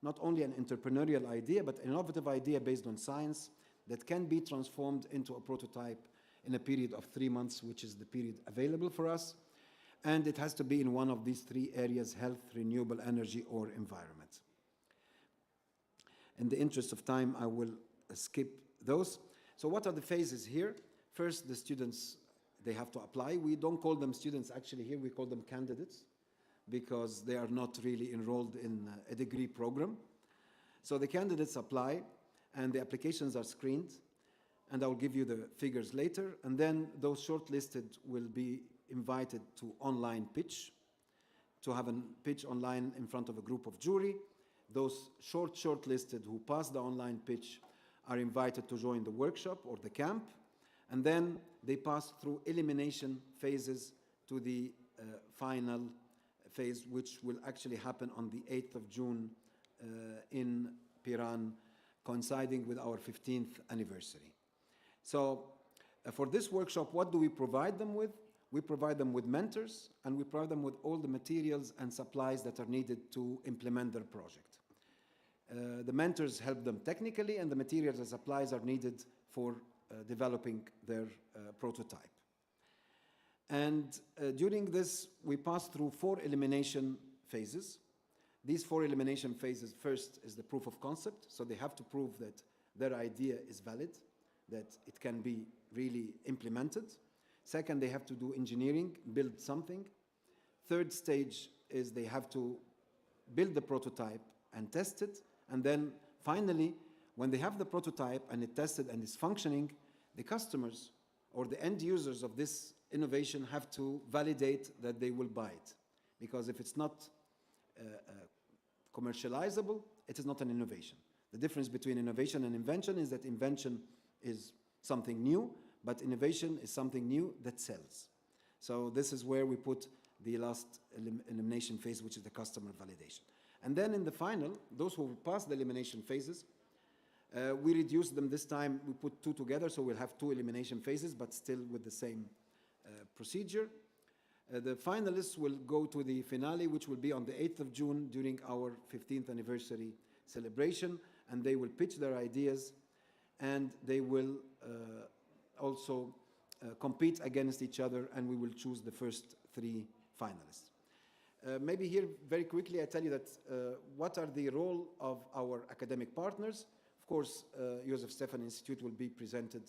not only an entrepreneurial idea, but an innovative idea based on science that can be transformed into a prototype in a period of 3 months, which is the period available for us. And it has to be in one of these 3 areas: health, renewable energy, or environment. In the interest of time, I will skip those. So what are the phases here? First, the students, they have to apply. We don't call them students actually here, we call them candidates, because they are not really enrolled in a degree program. So the candidates apply, and the applications are screened, and I'll give you the figures later. And then those shortlisted will be invited to online pitch, to have a pitch online in front of a group of jury. Those shortlisted who pass the online pitch are invited to join the workshop or the camp, and then they pass through elimination phases to the final phase, which will actually happen on the 8th of June in Piran, coinciding with our 15th anniversary. So for this workshop, what do we provide them with? We provide them with mentors, and we provide them with all the materials and supplies that are needed to implement their project. The mentors help them technically, and the materials and supplies are needed for developing their prototype. And during this, we pass through 4 elimination phases. These 4 elimination phases, first is the proof of concept. So they have to prove that their idea is valid, that it can be really implemented. Second, they have to do engineering, build something. Third stage is they have to build the prototype and test it. And then finally, when they have the prototype and it's tested and is functioning, the customers or the end users of this innovation have to validate that they will buy it. Because if it's not commercializable, it is not an innovation. The difference between innovation and invention is that invention is something new, but innovation is something new that sells. So this is where we put the last elimination phase, which is the customer validation. And then in the final, those who pass the elimination phases, we reduced them this time. We put 2 together, so we'll have 2 elimination phases, but still with the same procedure. The finalists will go to the finale, which will be on the 8th of June during our 15th anniversary celebration, and they will pitch their ideas, and they will also compete against each other, and we will choose the first 3 finalists. Maybe here, very quickly, I tell you that what are the role of our academic partners. Of course, Josef Stefan Institute will be presented,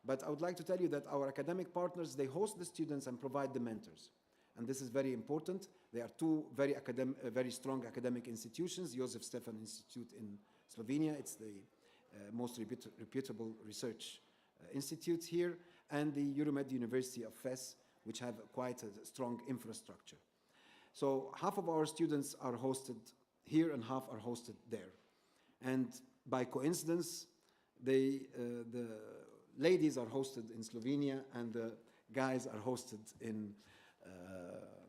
but I would like to tell you that our academic partners, they host the students and provide the mentors. And this is very important. There are 2 very strong academic institutions, Josef Stefan Institute in Slovenia, it's the most reputable research institute here, and the Euromed University of Fes, which have quite a strong infrastructure. So half of our students are hosted here and half are hosted there. And by coincidence, the ladies are hosted in Slovenia and the guys are hosted in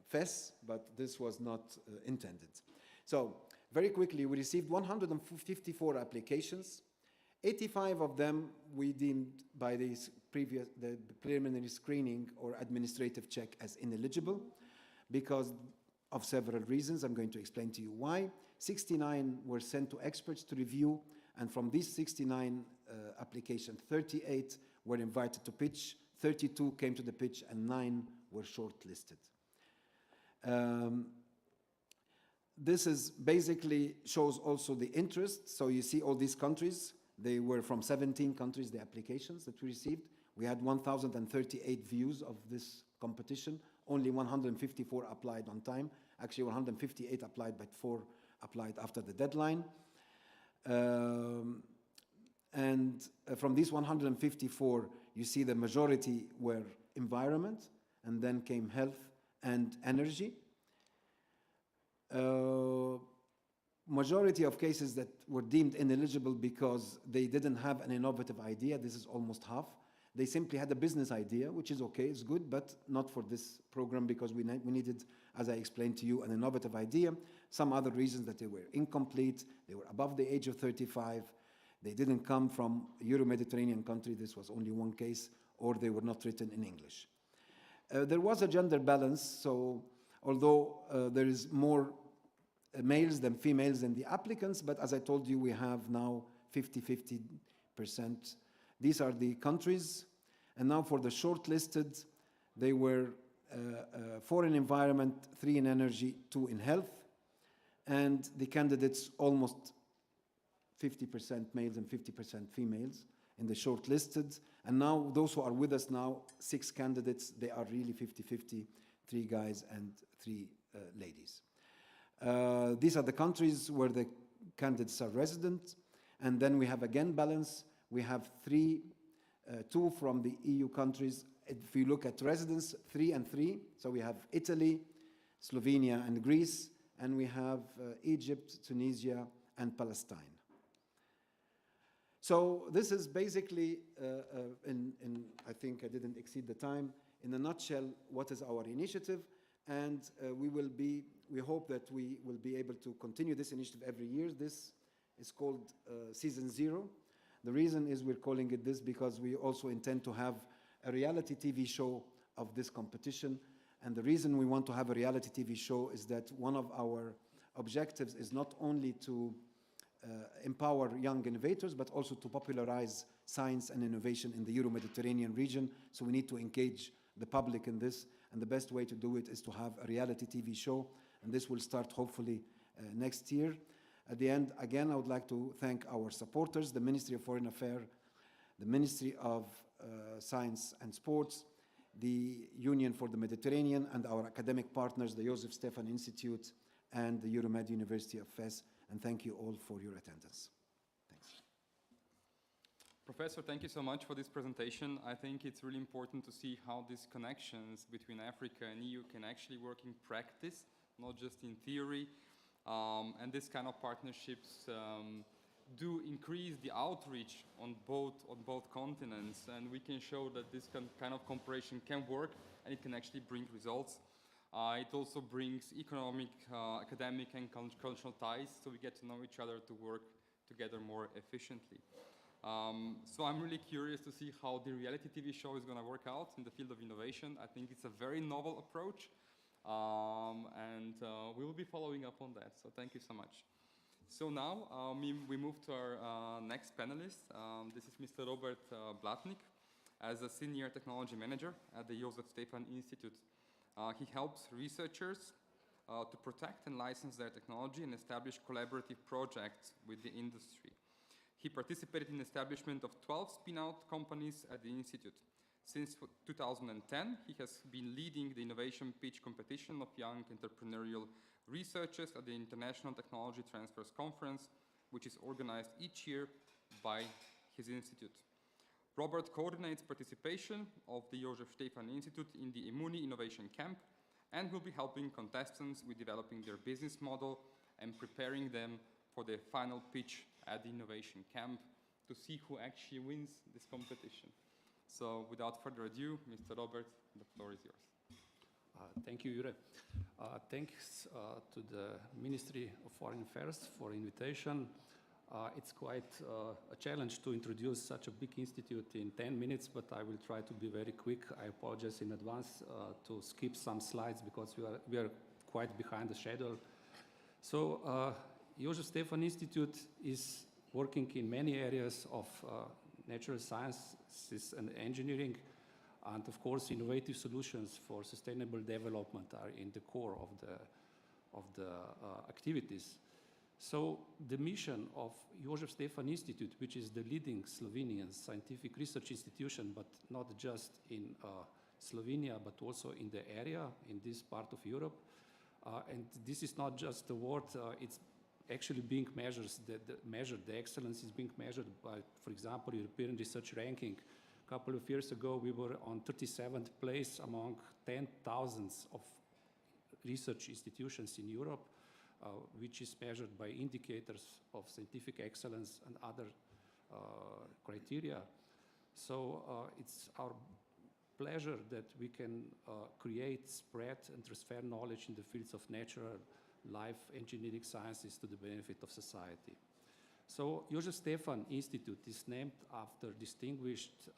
Fes, but this was not intended. So very quickly, we received 154 applications. 85 of them we deemed by the preliminary screening or administrative check as ineligible because of several reasons. I'm going to explain to you why. 69 were sent to experts to review, and from these 69 applications, 38 were invited to pitch, 32 came to the pitch, and 9 were shortlisted. This is basically shows also the interest. So you see all these countries. They were from 17 countries, the applications that we received. We had 1,038 views of this competition. Only 154 applied on time. Actually, 158 applied, but 4 applied after the deadline. And from these 154, you see the majority were environment, and then came health and energy. Majority of cases that were deemed ineligible because they didn't have an innovative idea. This is almost half. They simply had a business idea, which is okay, it's good, but not for this program because we needed, as I explained to you, an innovative idea. Some other reasons that they were incomplete, they were above the age of 35, they didn't come from a Euro-Mediterranean country, this was only one case, or they were not written in English. There was a gender balance, so although there is more males than females in the applicants, but as I told you, we have now 50-50%. These are the countries, and now for the shortlisted, they were 4 in environment, 3 in energy, 2 in health, and the candidates almost 50% males and 50% females in the shortlisted. And now those who are with us now, 6 candidates, they are really 50-50, 3 guys and 3 ladies. These are the countries where the candidates are resident, and then we have again balance. We have 2 from the EU countries. If you look at residents, 3 and 3. So we have Italy, Slovenia, and Greece, and we have Egypt, Tunisia, and Palestine. So this is basically, I think I didn't exceed the time. In a nutshell, what is our initiative? And we hope that we will be able to continue this initiative every year. This is called Season 0. The reason is we're calling it this because we also intend to have a reality TV show of this competition. And the reason we want to have a reality TV show is that one of our objectives is not only to empower young innovators, but also to popularize science and innovation in the Euro-Mediterranean region. So we need to engage the public in this. And the best way to do it is to have a reality TV show. And this will start hopefully next year. At the end, again, I would like to thank our supporters, the Ministry of Foreign Affairs, the Ministry of Science and Sports, the Union for the Mediterranean, and our academic partners, the Josef Stefan Institute and the Euromed University of Fes. And thank you all for your attendance. Thanks. Professor, thank you so much for this presentation. I think it's really important to see how these connections between Africa and EU can actually work in practice, not just in theory. And this kind of partnerships do increase the outreach on both continents, and we can show that this kind of cooperation can work and it can actually bring results. It also brings economic, academic and cultural ties, so we get to know each other to work together more efficiently. So I'm really curious to see how the reality TV show is going to work out in the field of innovation. I think it's a very novel approach, and we will be following up on that, so thank you so much. So now we move to our next panelist. This is Mr. Robert Blatnik, as a Senior Technology Manager at the Josef Stefan Institute. He helps researchers to protect and license their technology and establish collaborative projects with the industry. He participated in the establishment of 12 spin-out companies at the Institute. Since 2010, he has been leading the innovation pitch competition of young entrepreneurial researchers at the International Technology Transfers Conference, which is organized each year by his institute. Robert coordinates participation of the Josef Stefan Institute in the Immuni Innovation Camp and will be helping contestants with developing their business model and preparing them for their final pitch at the Innovation Camp to see who actually wins this competition. So without further ado, Mr. Robert, the floor is yours. Thank you, Jure. Thanks to the Ministry of Foreign Affairs for invitation. It's quite a challenge to introduce such a big institute in 10 minutes, but I will try to be very quick. I apologize in advance to skip some slides because we are quite behind the schedule. So Josef Stefan Institute is working in many areas of natural sciences and engineering, and of course innovative solutions for sustainable development are in the core of the activities. So the mission of Josef Stefan Institute, which is the leading Slovenian scientific research institution, but not just in Slovenia, but also in the area, in this part of Europe. And this is not just a word, it's actually being measured, the excellence is being measured by, for example, European research ranking. A couple of years ago, we were on 37th place among 10,000 of research institutions in Europe, which is measured by indicators of scientific excellence and other criteria. So it's our pleasure that we can create, spread, and transfer knowledge in the fields of natural, life, engineering sciences to the benefit of society. So Josef Stefan Institute is named after distinguished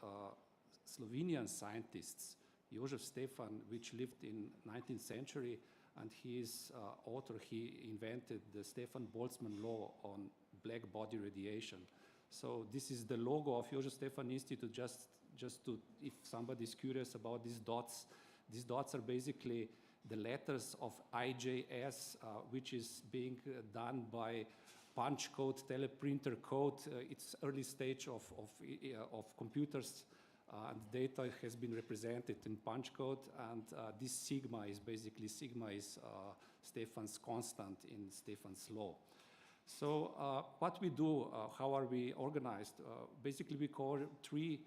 Slovenian scientists, Josef Stefan, which lived in 19th century, and he is author. He invented the Stefan Boltzmann law on black body radiation. So this is the logo of Josef Stefan Institute, just to, if somebody is curious about these dots are basically the letters of IJS, which is being done by punch code, teleprinter code. It's early stage of computers, and data has been represented in punch code, and this sigma is Stefan's constant in Stefan's law. So what we do, how are we organized? Basically we cover three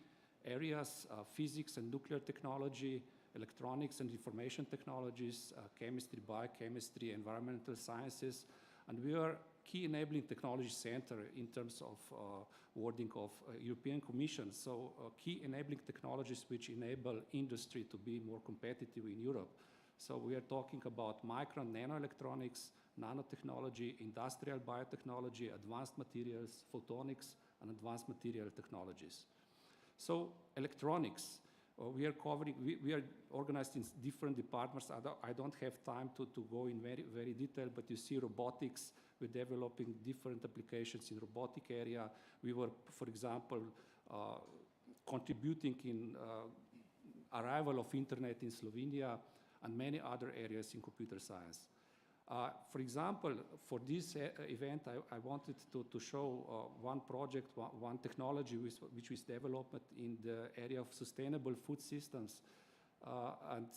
areas, physics and nuclear technology, electronics and information technologies, chemistry, biochemistry, environmental sciences, and we are key enabling technology center in terms of wording of European Commission. So key enabling technologies which enable industry to be more competitive in Europe. So we are talking about micro and nanoelectronics, nanotechnology, industrial biotechnology, advanced materials, photonics, and advanced material technologies. So electronics, we are covering, we are organized in different departments. I don't have time to go in very detail, but you see robotics. We're developing different applications in robotic area. We were, for example, contributing in arrival of internet in Slovenia and many other areas in computer science. For example, for this event, I wanted to show one project, one technology which was developed in the area of sustainable food systems. And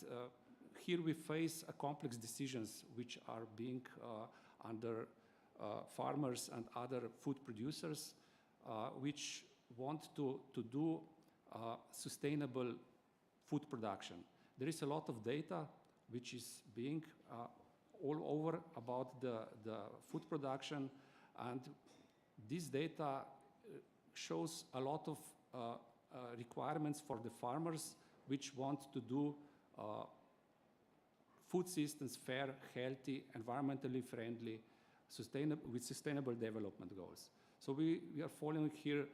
here we face complex decisions which are being under farmers and other food producers, which want to do sustainable food production. There is a lot of data which is being all over about the food production, and this data shows a lot of requirements for the farmers which want to do food systems fair, healthy, environmentally friendly, with sustainable development goals. So we are following here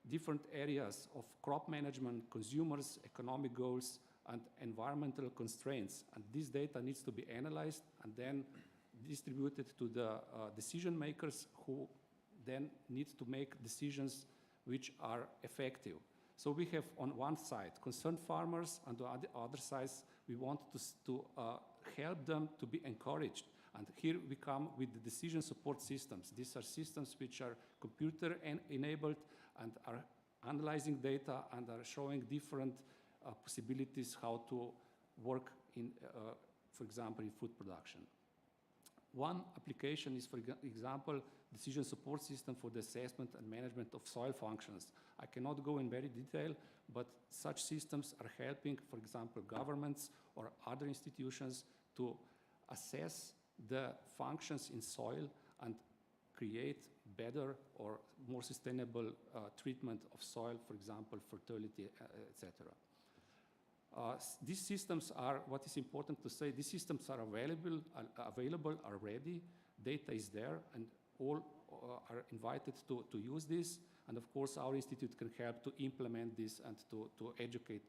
different areas of crop management, consumers, economic goals, and environmental constraints. And this data needs to be analyzed and then distributed to the decision makers who then need to make decisions which are effective. So we have on one side concerned farmers, and on the other side we want to help them to be encouraged. And here we come with the decision support systems. These are systems which are computer enabled and are analyzing data and are showing different possibilities how to work in, for example, in food production. One application is, for example, decision support system for the assessment and management of soil functions. I cannot go in very detail, but such systems are helping, for example, governments or other institutions to assess the functions in soil and create better or more sustainable treatment of soil, for example, fertility, etc. These systems are, what is important to say, these systems are available already, data is there, and all are invited to use this. And of course, our institute can help to implement this and to educate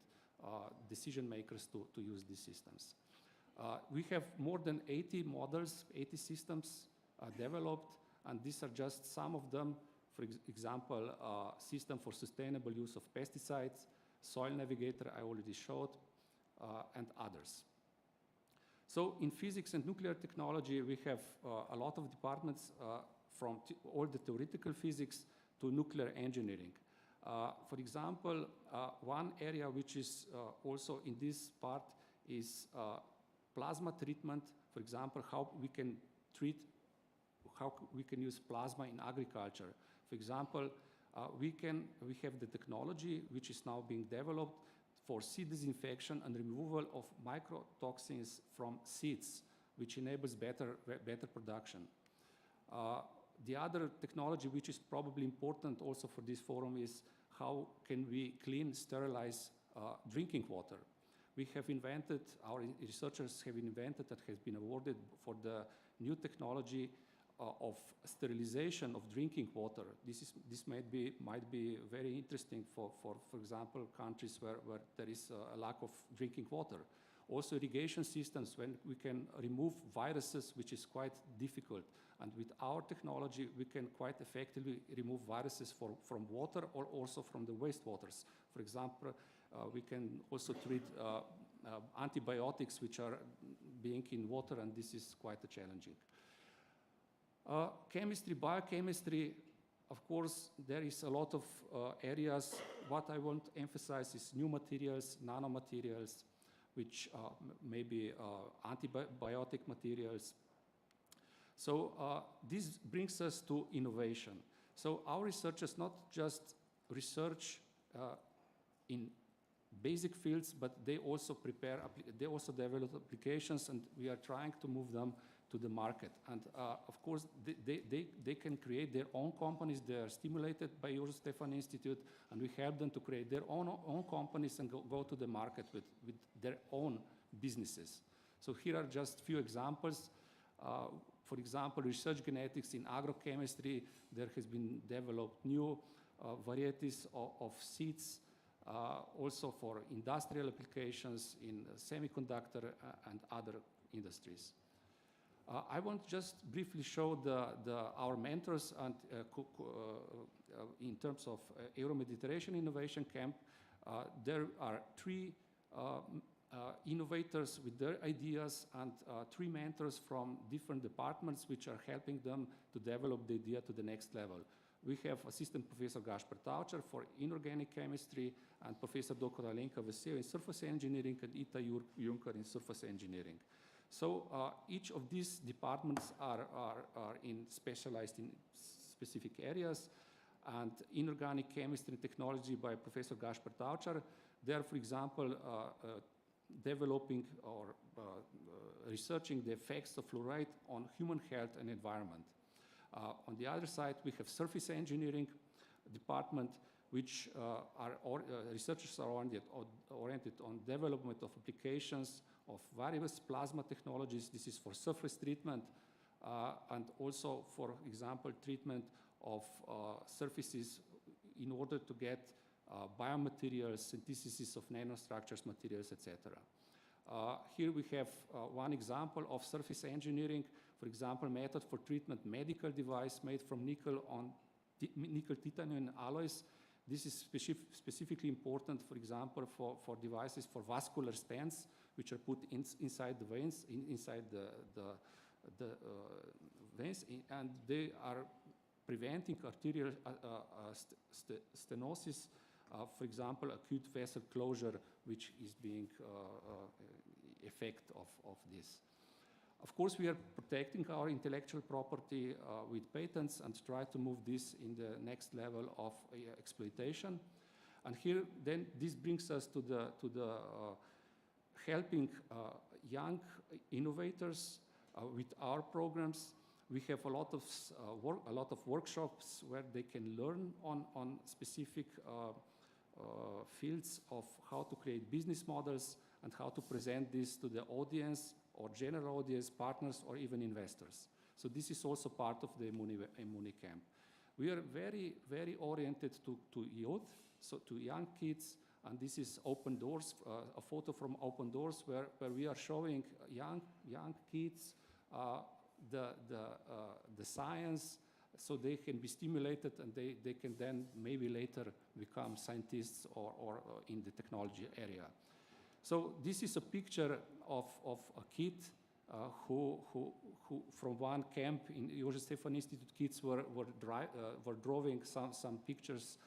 decision makers to use these systems. We have more than 80 models, 80 systems developed, and these are just some of them. For example, system for sustainable use of pesticides, soil navigator I already showed, and others. So in physics and nuclear technology, we have a lot of departments from all the theoretical physics to nuclear engineering. For example, one area which is also in this part is plasma treatment. For example, how we can use plasma in agriculture. For example, we have the technology which is now being developed for seed disinfection and removal of microtoxins from seeds, which enables better production. The other technology which is probably important also for this forum is how can we clean, sterilize drinking water. We have invented, our researchers have invented that has been awarded for the new technology of sterilization of drinking water. This might be very interesting for example, countries where there is a lack of drinking water. Also irrigation systems, when we can remove viruses, which is quite difficult. And with our technology, we can quite effectively remove viruses from water or also from the wastewaters. For example, we can also treat antibiotics which are being in water, and this is quite challenging. Chemistry, biochemistry, of course, there is a lot of areas. What I want to emphasize is new materials, nanomaterials, which may be antibiotic materials. So this brings us to innovation. So our researchers not just research in basic fields, but they also develop applications, and we are trying to move them to the market. And of course, they can create their own companies. They are stimulated by Jožef Stefan Institute, and we help them to create their own companies and go to the market with their own businesses. So here are just few examples. For example, research genetics in agrochemistry. There has been developed new varieties of seeds, also for industrial applications in semiconductor and other industries. I want just briefly show our mentors and in terms of Euro-Mediterranean Innovation Camp. There are 3 innovators with their ideas and 3 mentors from different departments which are helping them to develop the idea to the next level. We have Assistant Professor Gaspar Taučar for inorganic chemistry and Professor Dr. Alenka Vesel in surface engineering and Ita Juncker in surface engineering. So each of these departments are specialized in specific areas, and inorganic chemistry and technology by Professor Gaspar Taučar. They are, for example, developing or researching the effects of fluoride on human health and environment. On the other side, we have surface engineering department, which researchers are oriented on development of applications of various plasma technologies. This is for surface treatment and also, for example, treatment of surfaces in order to get biomaterials, synthesis of nanostructures, materials, etc. Here we have one example of surface engineering, for example, method for treatment medical device made from nickel titanium alloys. This is specifically important, for example, for devices for vascular stents, which are put inside the veins, inside the veins, and they are preventing arterial stenosis, for example, acute vessel closure, which is being effect of this. Of course, we are protecting our intellectual property with patents and try to move this in the next level of exploitation. And here, then, this brings us to the helping young innovators with our programs. We have a lot of workshops where they can learn on specific fields of how to create business models and how to present this to the audience or general audience, partners, or even investors. So this is also part of the Emuni camp. We are very, very oriented to youth, so to young kids, and this is Open Doors, a photo from Open Doors where we are showing young kids the science, so they can be stimulated and they can then maybe later become scientists or in the technology area. So this is a picture of a kid who from one camp in Jože Stefan Institute, kids were drawing some pictures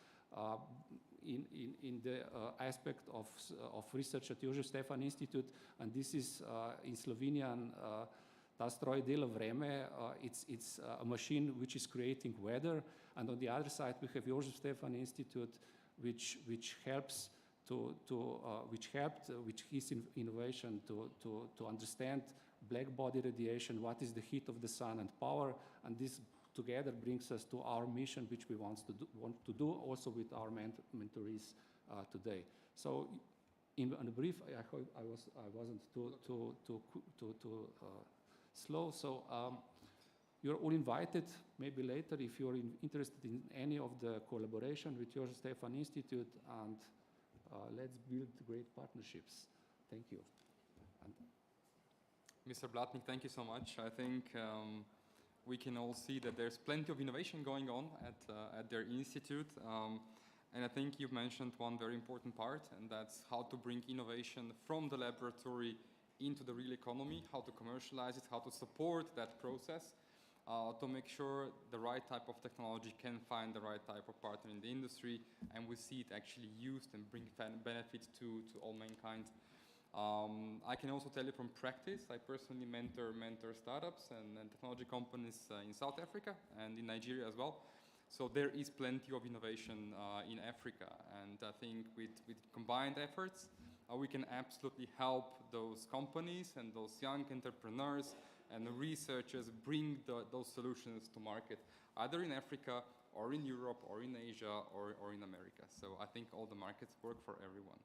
in the aspect of research at Jože Stefan Institute, and this is in Slovenian Ta stroj dela vreme. It's a machine which is creating weather, and on the other side we have Jože Stefan Institute, which helps with his innovation to understand black body radiation, what is the heat of the sun and power, and this together brings us to our mission, which we want to do also with our mentorees today. So, in a brief, I hope I wasn't too slow. So you're all invited. Maybe later, if you're interested in any of the collaboration with Jože Stefan Institute, and let's build great partnerships. Thank you. Mr. Blatnik, thank you so much. I think we can all see that there's plenty of innovation going on at their institute. And I think you've mentioned one very important part, and that's how to bring innovation from the laboratory into the real economy, how to commercialize it, how to support that process, to make sure the right type of technology can find the right type of partner in the industry, and we see it actually used and bring benefit to all mankind. I can also tell you from practice, I personally mentor startups and technology companies in South Africa and in Nigeria as well. So there is plenty of innovation in Africa, and I think with combined efforts, we can absolutely help those companies and those young entrepreneurs and researchers bring those solutions to market, either in Africa or in Europe or in Asia or in America. So I think all the markets work for everyone.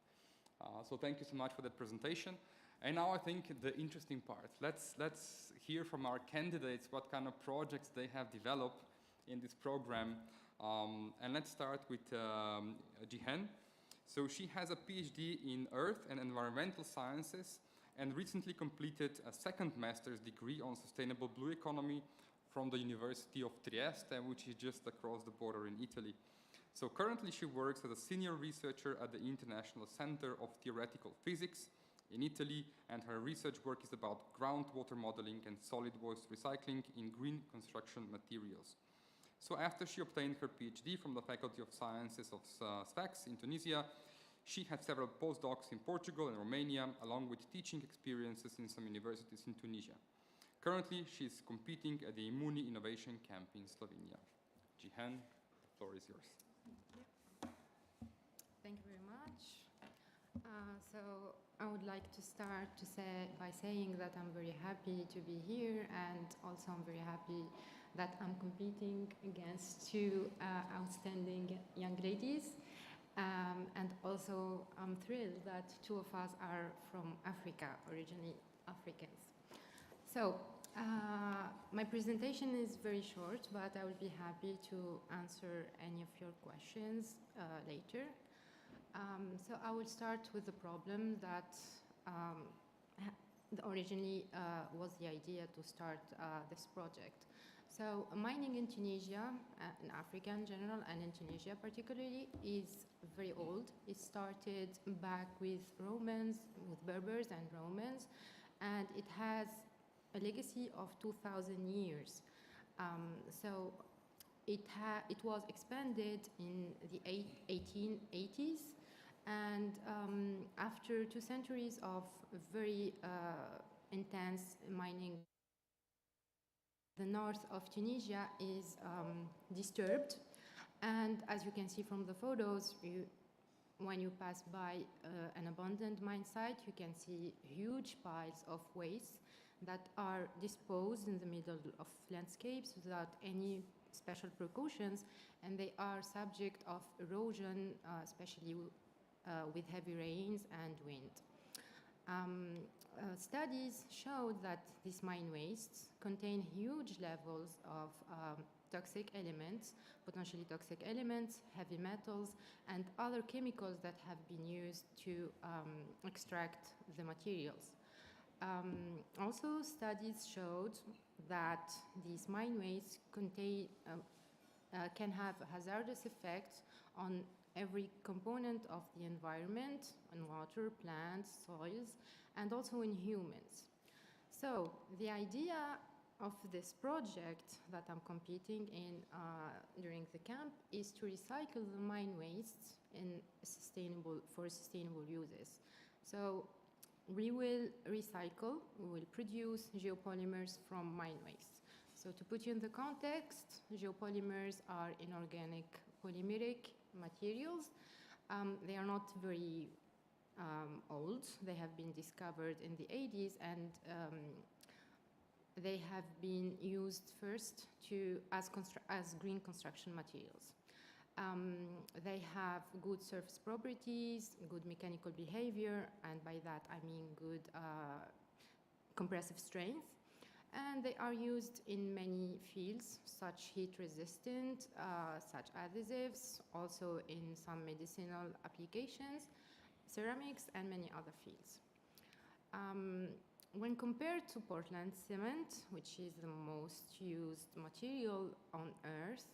So thank you so much for that presentation. And now I think the interesting part. Let's hear from our candidates what kind of projects they have developed in this program. And let's start with Jihen. So she has a PhD in Earth and Environmental Sciences and recently completed a second master's degree on sustainable blue economy from the University of Trieste, which is just across the border in Italy. So currently she works as a senior researcher at the International Center of Theoretical Physics in Italy, and her research work is about groundwater modeling and solid waste recycling in green construction materials. So after she obtained her PhD from the Faculty of Sciences of Sfax in Tunisia, she had several postdocs in Portugal and Romania, along with teaching experiences in some universities in Tunisia. Currently, she is competing at the Emuni Innovation Camp in Slovenia. Jihen, the floor is yours. Thank you very much. So I would like to start by saying that I'm very happy to be here, and also I'm very happy that I'm competing against two outstanding young ladies. And also I'm thrilled that two of us are from Africa, originally Africans. So my presentation is very short, but I will be happy to answer any of your questions later. So I will start with the problem that originally was the idea to start this project. So mining in Tunisia, in Africa in general, and in Tunisia particularly, is very old. It started back with Romans, with Berbers and Romans, and it has a legacy of 2,000 years. So it was expanded in the 1880s, and after 2 centuries of very intense mining, the north of Tunisia is disturbed. And as you can see from the photos, when you pass by an abandoned mine site, you can see huge piles of waste that are disposed in the middle of landscapes without any special precautions, and they are subject of erosion, especially with heavy rains and wind. Studies showed that these mine wastes contain huge levels of toxic elements, potentially toxic elements, heavy metals, and other chemicals that have been used to extract the materials. Also, studies showed that these mine wastes can have hazardous effects on every component of the environment, on water, plants, soils, and also in humans. So the idea of this project that I'm competing in during the camp is to recycle the mine wastes for sustainable uses. So we will recycle, we will produce geopolymers from mine waste. So to put you in the context, geopolymers are inorganic polymeric materials. They are not very old. They have been discovered in the 80s, and they have been used first as green construction materials. They have good surface properties, good mechanical behavior, and by that I mean good compressive strength. And they are used in many fields, such heat resistant, such adhesives, also in some medicinal applications, ceramics, and many other fields. When compared to Portland cement, which is the most used material on Earth,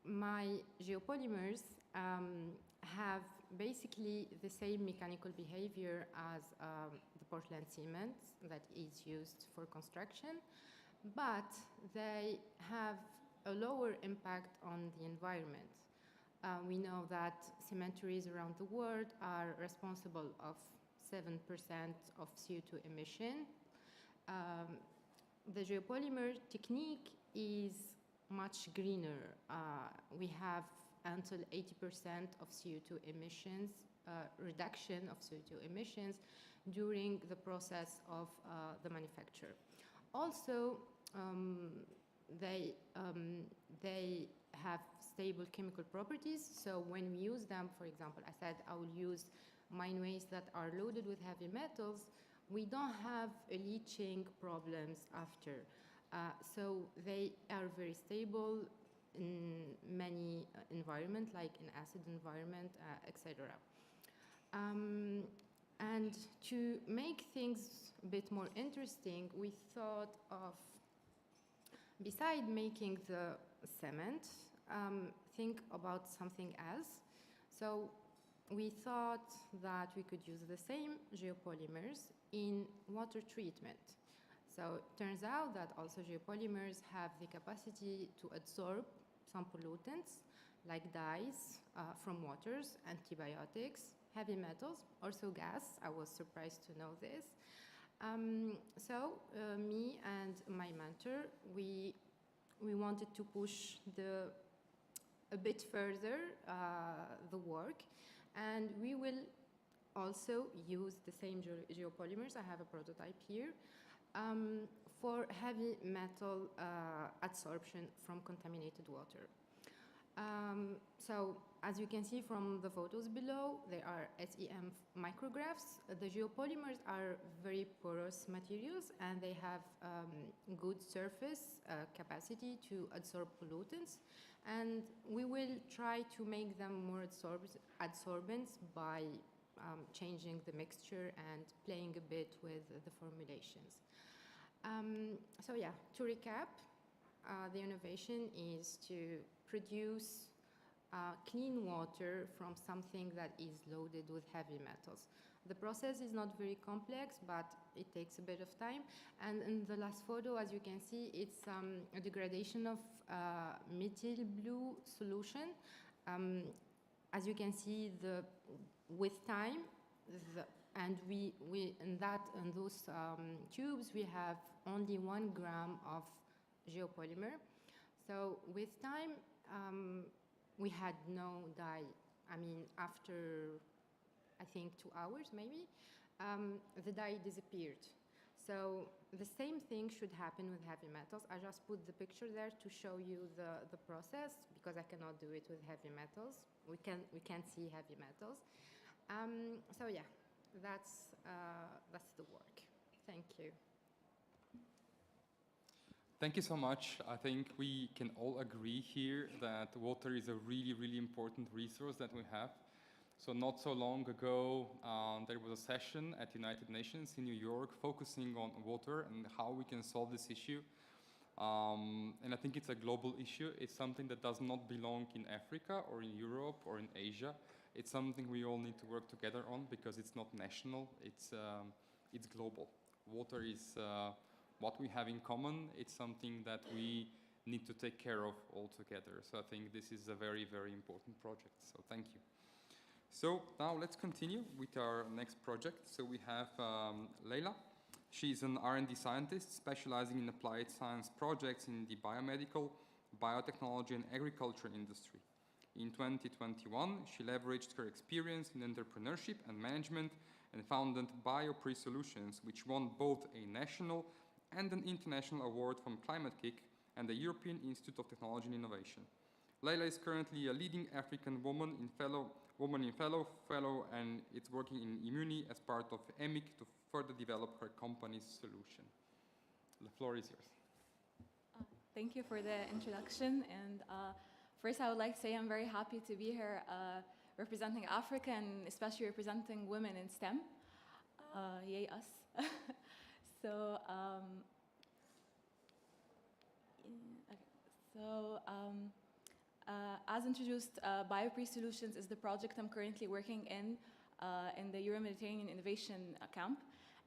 my geopolymers have basically the same mechanical behavior as the Portland cement that is used for construction, but they have a lower impact on the environment. We know that cemeteries around the world are responsible of 7% of CO2 emission. The geopolymer technique is much greener. We have until 80% of CO2 emissions, reduction of CO2 emissions during the process of the manufacture. Also, they have stable chemical properties. So when we use them, for example, I said I will use mine wastes that are loaded with heavy metals, we don't have leaching problems after. So they are very stable in many environments, like in acid environment, etc. And to make things a bit more interesting, we thought of, beside making the cement, think about something else. So we thought that we could use the same geopolymers in water treatment. So it turns out that also geopolymers have the capacity to absorb some pollutants like dyes from waters, antibiotics, heavy metals, also gas. I was surprised to know this. So me and my mentor, we wanted to push a bit further the work, And we will also use the same geopolymers. I have a prototype here for heavy metal adsorption from contaminated water. So as you can see from the photos below, they are SEM micrographs. The geopolymers are very porous materials and they have good surface capacity to absorb pollutants. And we will try to make them more adsorbents by changing the mixture and playing a bit with the formulations. So yeah, to recap, the innovation is to produce clean water from something that is loaded with heavy metals. The process is not very complex, but it takes a bit of time. And in the last photo, as you can see, it's a degradation of methyl blue solution. As you can see, with time, and we in those tubes, we have only 1 gram of geopolymer. So with time, we had no dye. I mean, after, I think 2 hours maybe, the dye disappeared. So the same thing should happen with heavy metals. I just put the picture there to show you the process, because I cannot do it with heavy metals. We can't see heavy metals. So yeah, that's the work. Thank you. Thank you so much. I think we can all agree here that water is a really, really important resource that we have. So not so long ago, there was a session at United Nations in New York focusing on water and how we can solve this issue. And I think it's a global issue. It's something that does not belong in Africa or in Europe or in Asia. It's something we all need to work together on, because it's not national, it's global. Water is what we have in common. It's something that we need to take care of all together. So I think this is a very, very important project. So thank you. So now let's continue with our next project. So we have Leila. She's an R&D scientist specializing in applied science projects in the biomedical, biotechnology, and agriculture industry. In 2021, she leveraged her experience in entrepreneurship and management and founded BioPre Solutions, which won both a national and an international award from Climate Kick and the European Institute of Technology and Innovation. Leila is currently a leading African woman in fellow, and it's working in Immuni as part of EMIC to further develop her company's solution. The floor is yours. Thank you for the introduction. And first, I would like to say I'm very happy to be here representing Africa and especially representing women in STEM. Yay, us. So, as introduced, BioPre Solutions is the project I'm currently working in the Euro-Mediterranean Innovation Camp.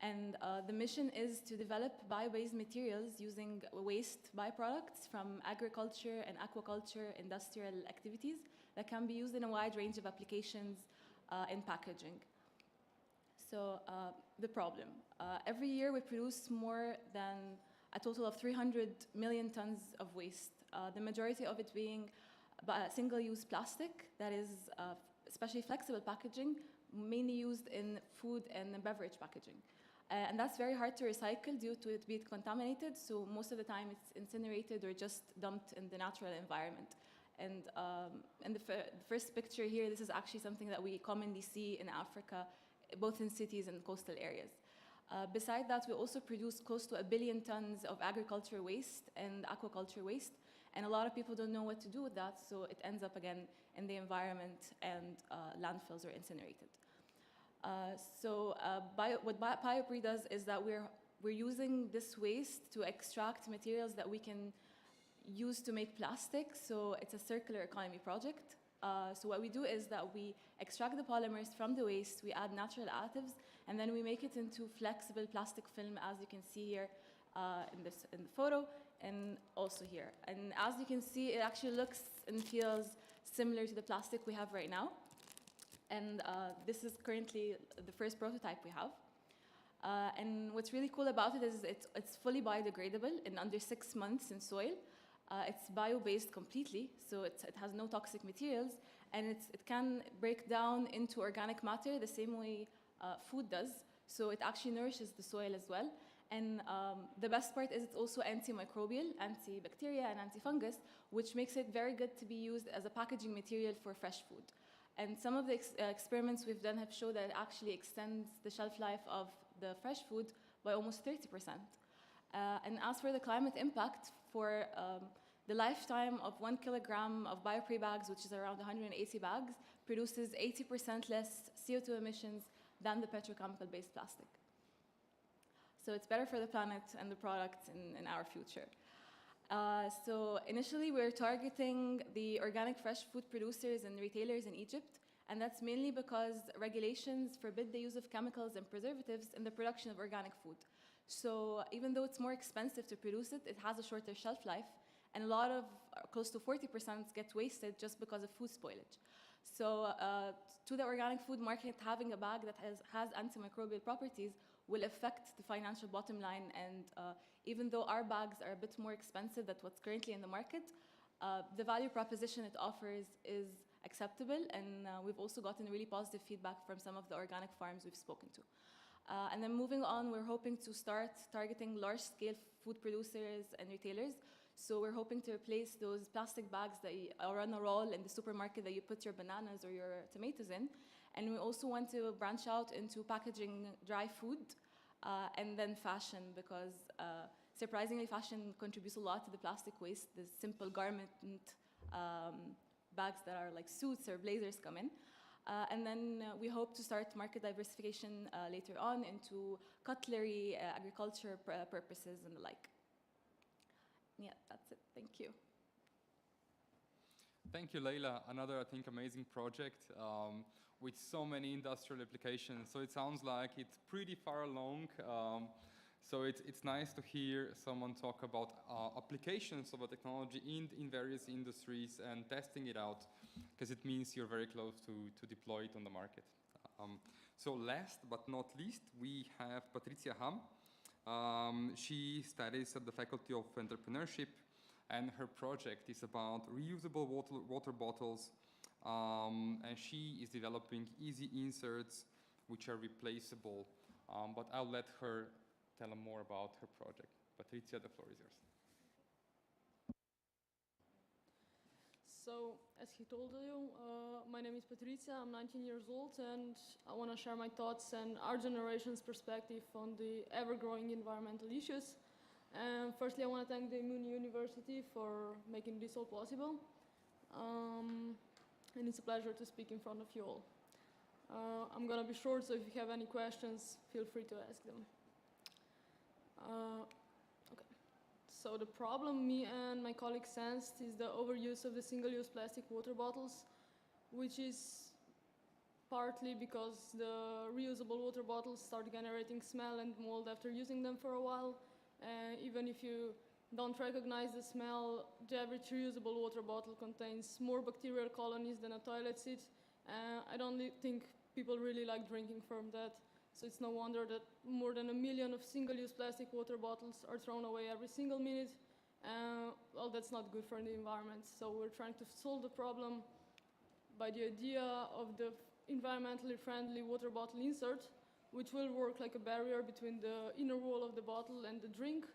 And the mission is to develop bio-based materials using waste byproducts from agriculture and aquaculture industrial activities that can be used in a wide range of applications in packaging. So the problem. Every year we produce more than a total of 300 million tons of waste, the majority of it being single-use plastic, that is especially flexible packaging, mainly used in food and beverage packaging. And that's very hard to recycle due to it being contaminated, so most of the time it's incinerated or just dumped in the natural environment. And in the first picture here, this is actually something that we commonly see in Africa, both in cities and coastal areas. Besides that, we also produce close to 1 billion tons of agriculture waste and aquaculture waste, and a lot of people don't know what to do with that, so it ends up again in the environment and landfills or incinerated. What BioPre does is that we're using this waste to extract materials that we can use to make plastic, so it's a circular economy project. So what we do is that we extract the polymers from the waste, we add natural additives, and then we make it into flexible plastic film, as you can see here in the photo, and also here. And as you can see, it actually looks and feels similar to the plastic we have right now. And this is currently the first prototype we have. And what's really cool about it is it's fully biodegradable in under 6 months in soil. It's bio-based completely, so it has no toxic materials, and it can break down into organic matter the same way food does. So it actually nourishes the soil as well. And the best part is it's also antimicrobial, antibacterial, and antifungus, which makes it very good to be used as a packaging material for fresh food. And some of the experiments we've done have shown that it actually extends the shelf life of the fresh food by almost 30%. And as for the climate impact, for the lifetime of 1 kilogram of biopre bags, which is around 180 bags, produces 80% less CO2 emissions than the petrochemical-based plastic. So it's better for the planet and the products in our future. So initially, we're targeting the organic fresh food producers and retailers in Egypt, and that's mainly because regulations forbid the use of chemicals and preservatives in the production of organic food. So even though it's more expensive to produce it, it has a shorter shelf life, and a lot of, close to 40% get wasted just because of food spoilage. So to the organic food market, having a bag that has antimicrobial properties will affect the financial bottom line, and even though our bags are a bit more expensive than what's currently in the market, the value proposition it offers is acceptable, and we've also gotten really positive feedback from some of the organic farms we've spoken to. And then moving on, we're hoping to start targeting large-scale food producers and retailers. So we're hoping to replace those plastic bags that are on a roll in the supermarket that you put your bananas or your tomatoes in. And we also want to branch out into packaging dry food and then fashion, because surprisingly, fashion contributes a lot to the plastic waste. The simple garment bags that are like suits or blazers come in. And then we hope to start market diversification later on into cutlery, agriculture purposes, and the like. Yeah, that's it. Thank you. Thank you, Leila. Another, I think, amazing project with so many industrial applications. So it sounds like it's pretty far along. So it's nice to hear someone talk about applications of a technology in various industries and testing it out, because it means you're very close to deploy it on the market. So last but not least, we have Patricia Ham. She studies at the Faculty of Entrepreneurship, and her project is about reusable water bottles, and she is developing easy inserts which are replaceable. But I'll let her tell them more about her project. Patricia, the floor is yours. So, as he told you, my name is Patricia, I'm 19 years old, and I want to share my thoughts and our generation's perspective on the ever-growing environmental issues. And firstly, I want to thank the Immune University for making this all possible. And it's a pleasure to speak in front of you all. I'm going to be short, so if you have any questions, feel free to ask them. Okay. So the problem me and my colleagues sensed is the overuse of the single-use plastic water bottles, which is partly because the reusable water bottles start generating smell and mold after using them for a while. Even if you don't recognize the smell, the average reusable water bottle contains more bacterial colonies than a toilet seat. I don't think people really like drinking from that. So it's no wonder that more than 1 million of single-use plastic water bottles are thrown away every single minute. Well, that's not good for the environment. So we're trying to solve the problem by the idea of the environmentally friendly water bottle insert, which will work like a barrier between the inner wall of the bottle and the drink.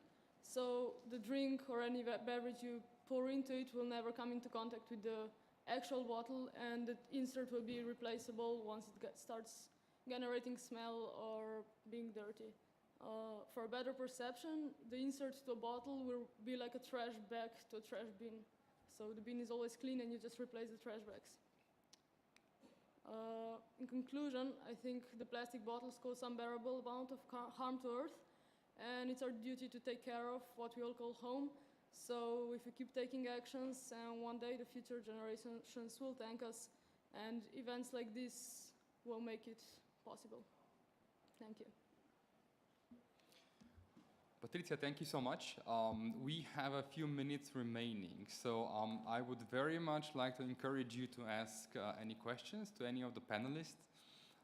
So the drink or any beverage you pour into it will never come into contact with the actual bottle, and the insert will be replaceable once it starts generating smell or being dirty. For a better perception, the insert to a bottle will be like a trash bag to a trash bin. So the bin is always clean and you just replace the trash bags. In conclusion, I think the plastic bottles cause unbearable amount of harm to Earth, and it's our duty to take care of what we all call home. So if we keep taking actions, one day the future generations will thank us, and events like this will make it possible. Thank you. Patricia, thank you so much. We have a few minutes remaining, so I would very much like to encourage you to ask any questions to any of the panelists.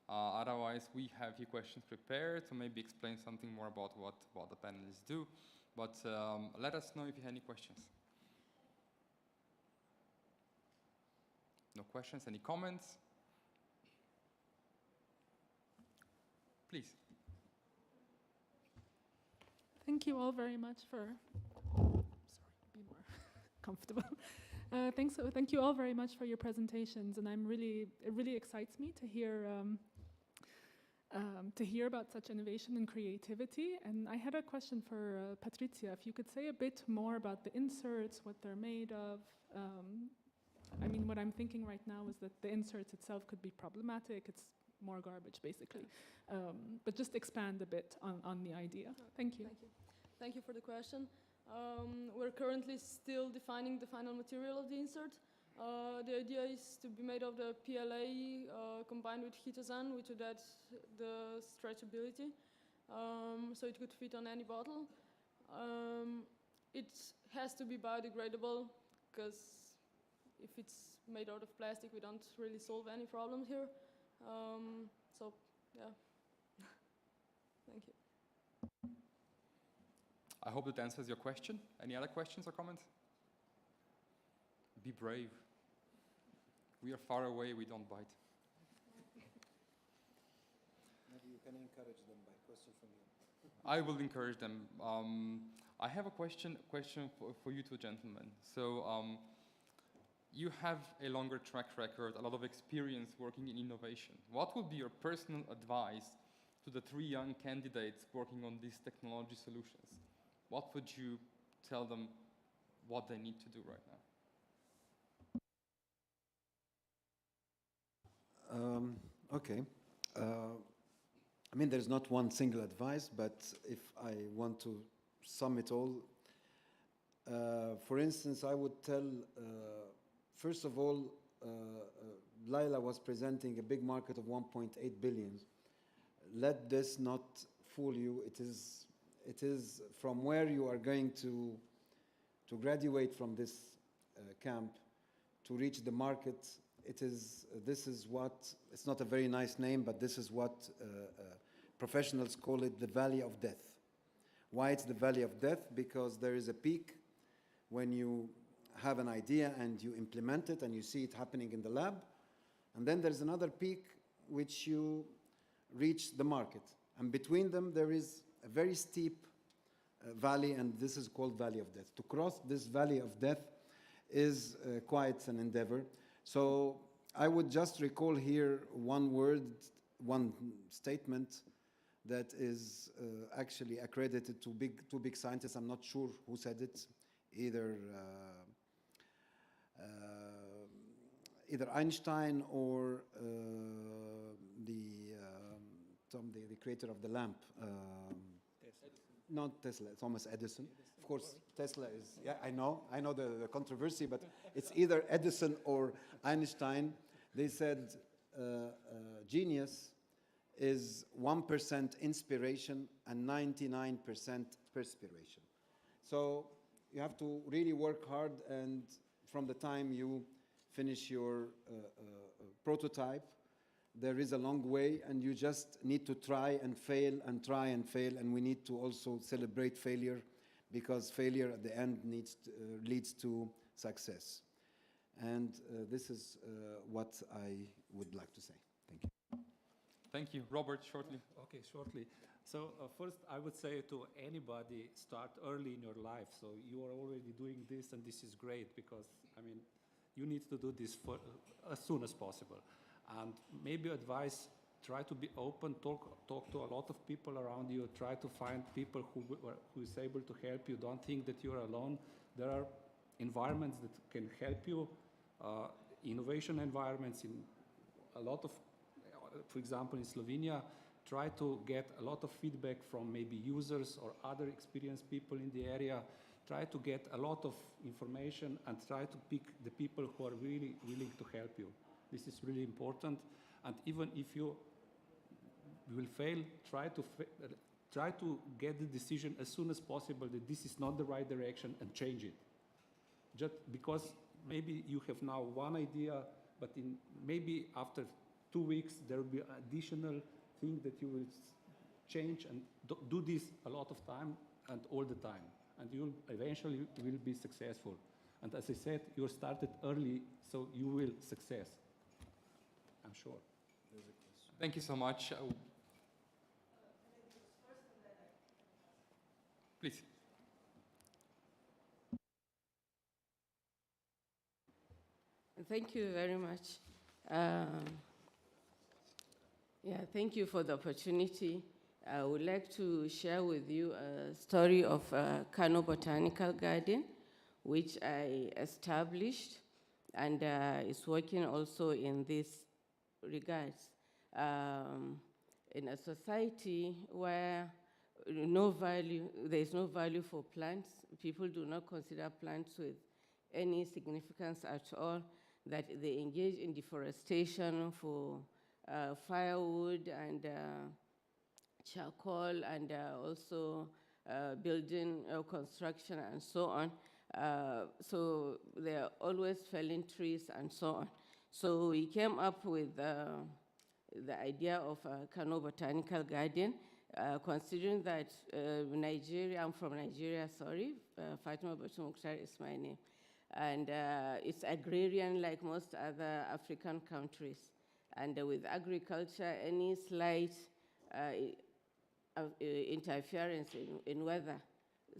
Otherwise, we have a few questions prepared to maybe explain something more about what the panelists do. But let us know if you have any questions. No questions? Any comments? Please. Thank you all very much for. Be more comfortable. Thank you all very much for your presentations, and it really excites me to hear about such innovation and creativity. And I had a question for Patricia. If you could say a bit more about the inserts, what they're made of. I mean, what I'm thinking right now is that the inserts itself could be problematic. It's more garbage, basically. But just expand a bit on the idea. Thank you. Thank you. Thank you for the question. We're currently still defining the final material of the insert. The idea is to be made of the PLA combined with Hitazan, which would add the stretchability, so it could fit on any bottle. It has to be biodegradable, because if it's made out of plastic, we don't really solve any problems here. So, yeah. Thank you. I hope that answers your question. Any other questions or comments? Be brave. We are far away, we don't bite. Maybe you can encourage them by question from you. I will encourage them. I have a question for you two gentlemen. So you have a longer track record, a lot of experience working in innovation. What would be your personal advice to the 3 young candidates working on these technology solutions? What would you tell them what they need to do right now? Okay. I mean, there's not one single advice, but if I want to sum it all, for instance, I would tell, first of all, Laila was presenting a big market of 1.8 billion. Let this not fool you. It is from where you are going to graduate from this camp to reach the market. This is what, it's not a very nice name, but this is what professionals call it, the valley of death. Why it's the valley of death? Because there is a peak when you have an idea and you implement it and you see it happening in the lab. And then there's another peak which you reach the market. And between them, there is a very steep valley, and this is called valley of death. To cross this valley of death is quite an endeavor. So I would just recall here one word, one statement that is actually accredited to two big scientists. I'm not sure who said it, either Einstein or the creator of the lamp. Not Tesla, Thomas Edison. Of course, Tesla is, yeah, I know the controversy, but it's either Edison or Einstein. They said genius is 1% inspiration and 99% perspiration. So you have to really work hard, and from the time you finish your prototype, there is a long way, and you just need to try and fail, and we need to also celebrate failure, because failure at the end leads to success. And this is what I would like to say. Thank you. Thank you. Robert, shortly. Okay, shortly. So first, I would say to anybody, start early in your life. So you are already doing this, and this is great, because, I mean, you need to do this as soon as possible. And maybe advice, try to be open, talk to a lot of people around you, try to find people who is able to help you. Don't think that you're alone. There are environments that can help you, innovation environments in a lot of, for example, in Slovenia, try to get a lot of feedback from maybe users or other experienced people in the area. Try to get a lot of information and try to pick the people who are really willing to help you. This is really important, and even if you will fail, try to get the decision as soon as possible that this is not the right direction and change it. Just because maybe you have now one idea, but maybe after 2 weeks there will be additional thing that you will change, and do this a lot of time and all the time, and you eventually will be successful. And as I said, you started early, so you will success. I'm sure. Thank you so much. Please. Thank you very much. Thank you for the opportunity. I would like to share with you a story of Kano Botanical Garden, which I established and is working also in this regards. In a society where there is no value for plants, people do not consider plants with any significance at all, that they engage in deforestation for firewood and charcoal and also building construction and so on. So they are always felling trees and so on. So we came up with the idea of a Kano Botanical Garden, considering that Nigeria, I'm from Nigeria, sorry, Fatima Batu Mukhtar is my name, and it's agrarian like most other African countries. And with agriculture, any slight interference in weather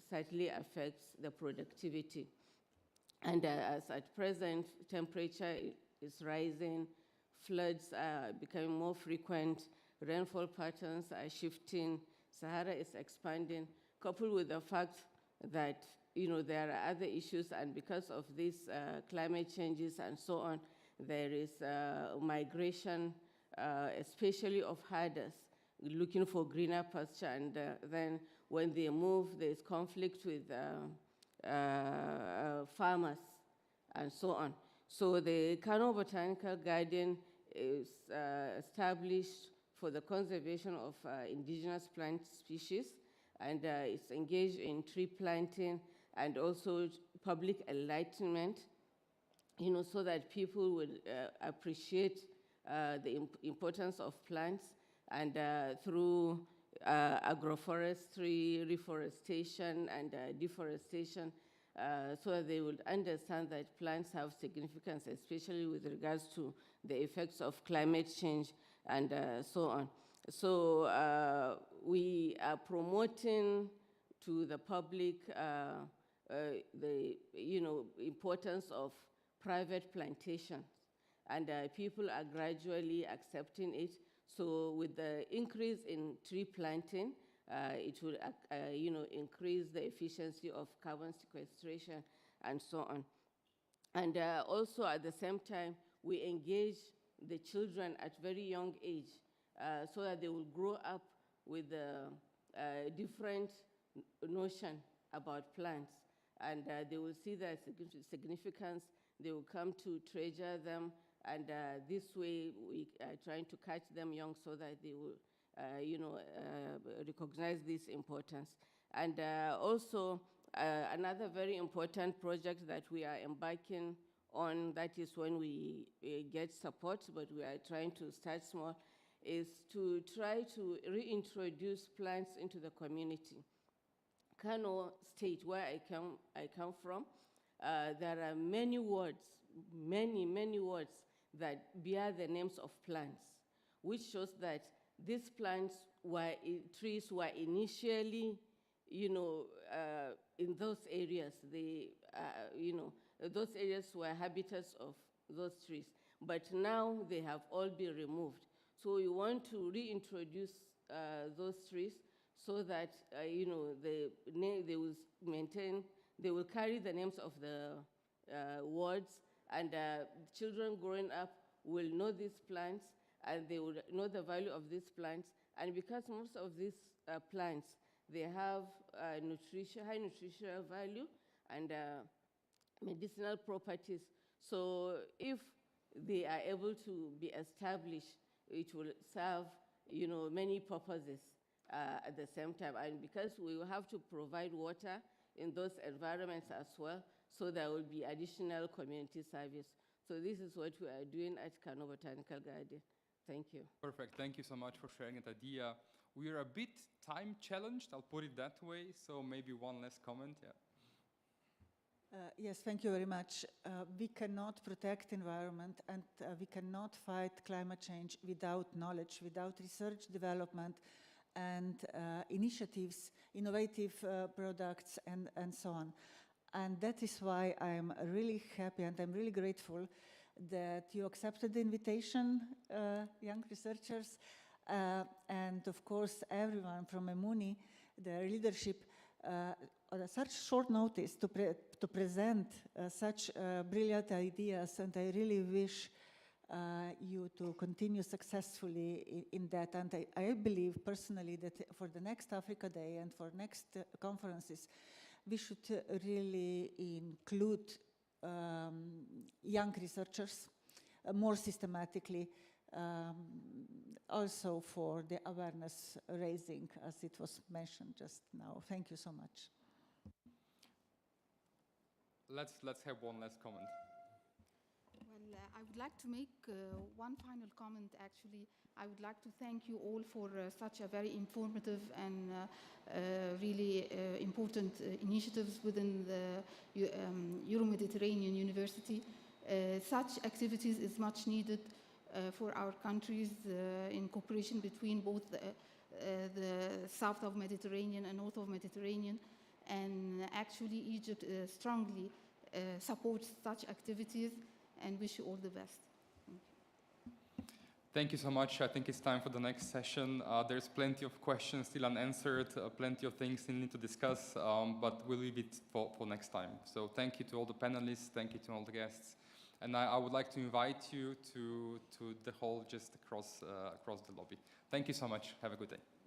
certainly affects the productivity. And as at present, temperature is rising, floods are becoming more frequent, rainfall patterns are shifting, Sahara is expanding, coupled with the fact that there are other issues, and because of these climate changes and so on, there is migration, especially of herders, looking for greener pasture, and then when they move, there's conflict with farmers and so on. So the Kano Botanical Garden is established for the conservation of indigenous plant species, and it's engaged in tree planting and also public enlightenment, so that people will appreciate the importance of plants, and through agroforestry, reforestation, and deforestation, so that they would understand that plants have significance, especially with regards to the effects of climate change and so on. So we are promoting to the public the importance of private plantations, and people are gradually accepting it. So with the increase in tree planting, it will increase the efficiency of carbon sequestration and so on. And also at the same time, we engage the children at very young age, so that they will grow up with a different notion about plants, and they will see their significance, they will come to treasure them, and this way we are trying to catch them young so that they will recognize this importance. And also another very important project that we are embarking on, that is when we get support, but we are trying to start small, is to try to reintroduce plants into the community. Kano State, where I come from, there are many wards, many wards that bear the names of plants, which shows that these trees were initially, in those areas. Those areas were habitats of those trees, but now they have all been removed. So we want to reintroduce those trees so that they will carry the names of the wards, and children growing up will know these plants, and they will know the value of these plants. And because most of these plants, they have high nutritional value and medicinal properties. So if they are able to be established, it will serve many purposes at the same time. And because we will have to provide water in those environments as well, so there will be additional community service. So this is what we are doing at Kano Botanical Garden. Thank you. Perfect. Thank you so much for sharing that idea. We are a bit time challenged, I'll put it that way, so maybe one last comment. Yeah. Yes, thank you very much. We cannot protect environment and we cannot fight climate change without knowledge, without research development and initiatives, innovative products and so on. And that is why I'm really happy and I'm really grateful that you accepted the invitation, young researchers, and of course everyone from EMUNI, the leadership, on such short notice to present such brilliant ideas, and I really wish you to continue successfully in that. And I believe personally that for the next Africa Day and for next conferences, we should really include young researchers more systematically, also for the awareness raising, as it was mentioned just now. Thank you so much. Let's have one last comment. Well, I would like to make one final comment, actually. I would like to thank you all for such a very informative and really important initiatives within the Euro-Mediterranean University. Such activities is much needed for our countries in cooperation between both the south of Mediterranean and north of Mediterranean. And actually Egypt strongly supports such activities and wish you all the best. Thank you so much. I think it's time for the next session. There's plenty of questions still unanswered, plenty of things still need to discuss, but we'll leave it for next time. So thank you to all the panelists, thank you to all the guests. And I would like to invite you to the hall just across the lobby. Thank you so much. Have a good day.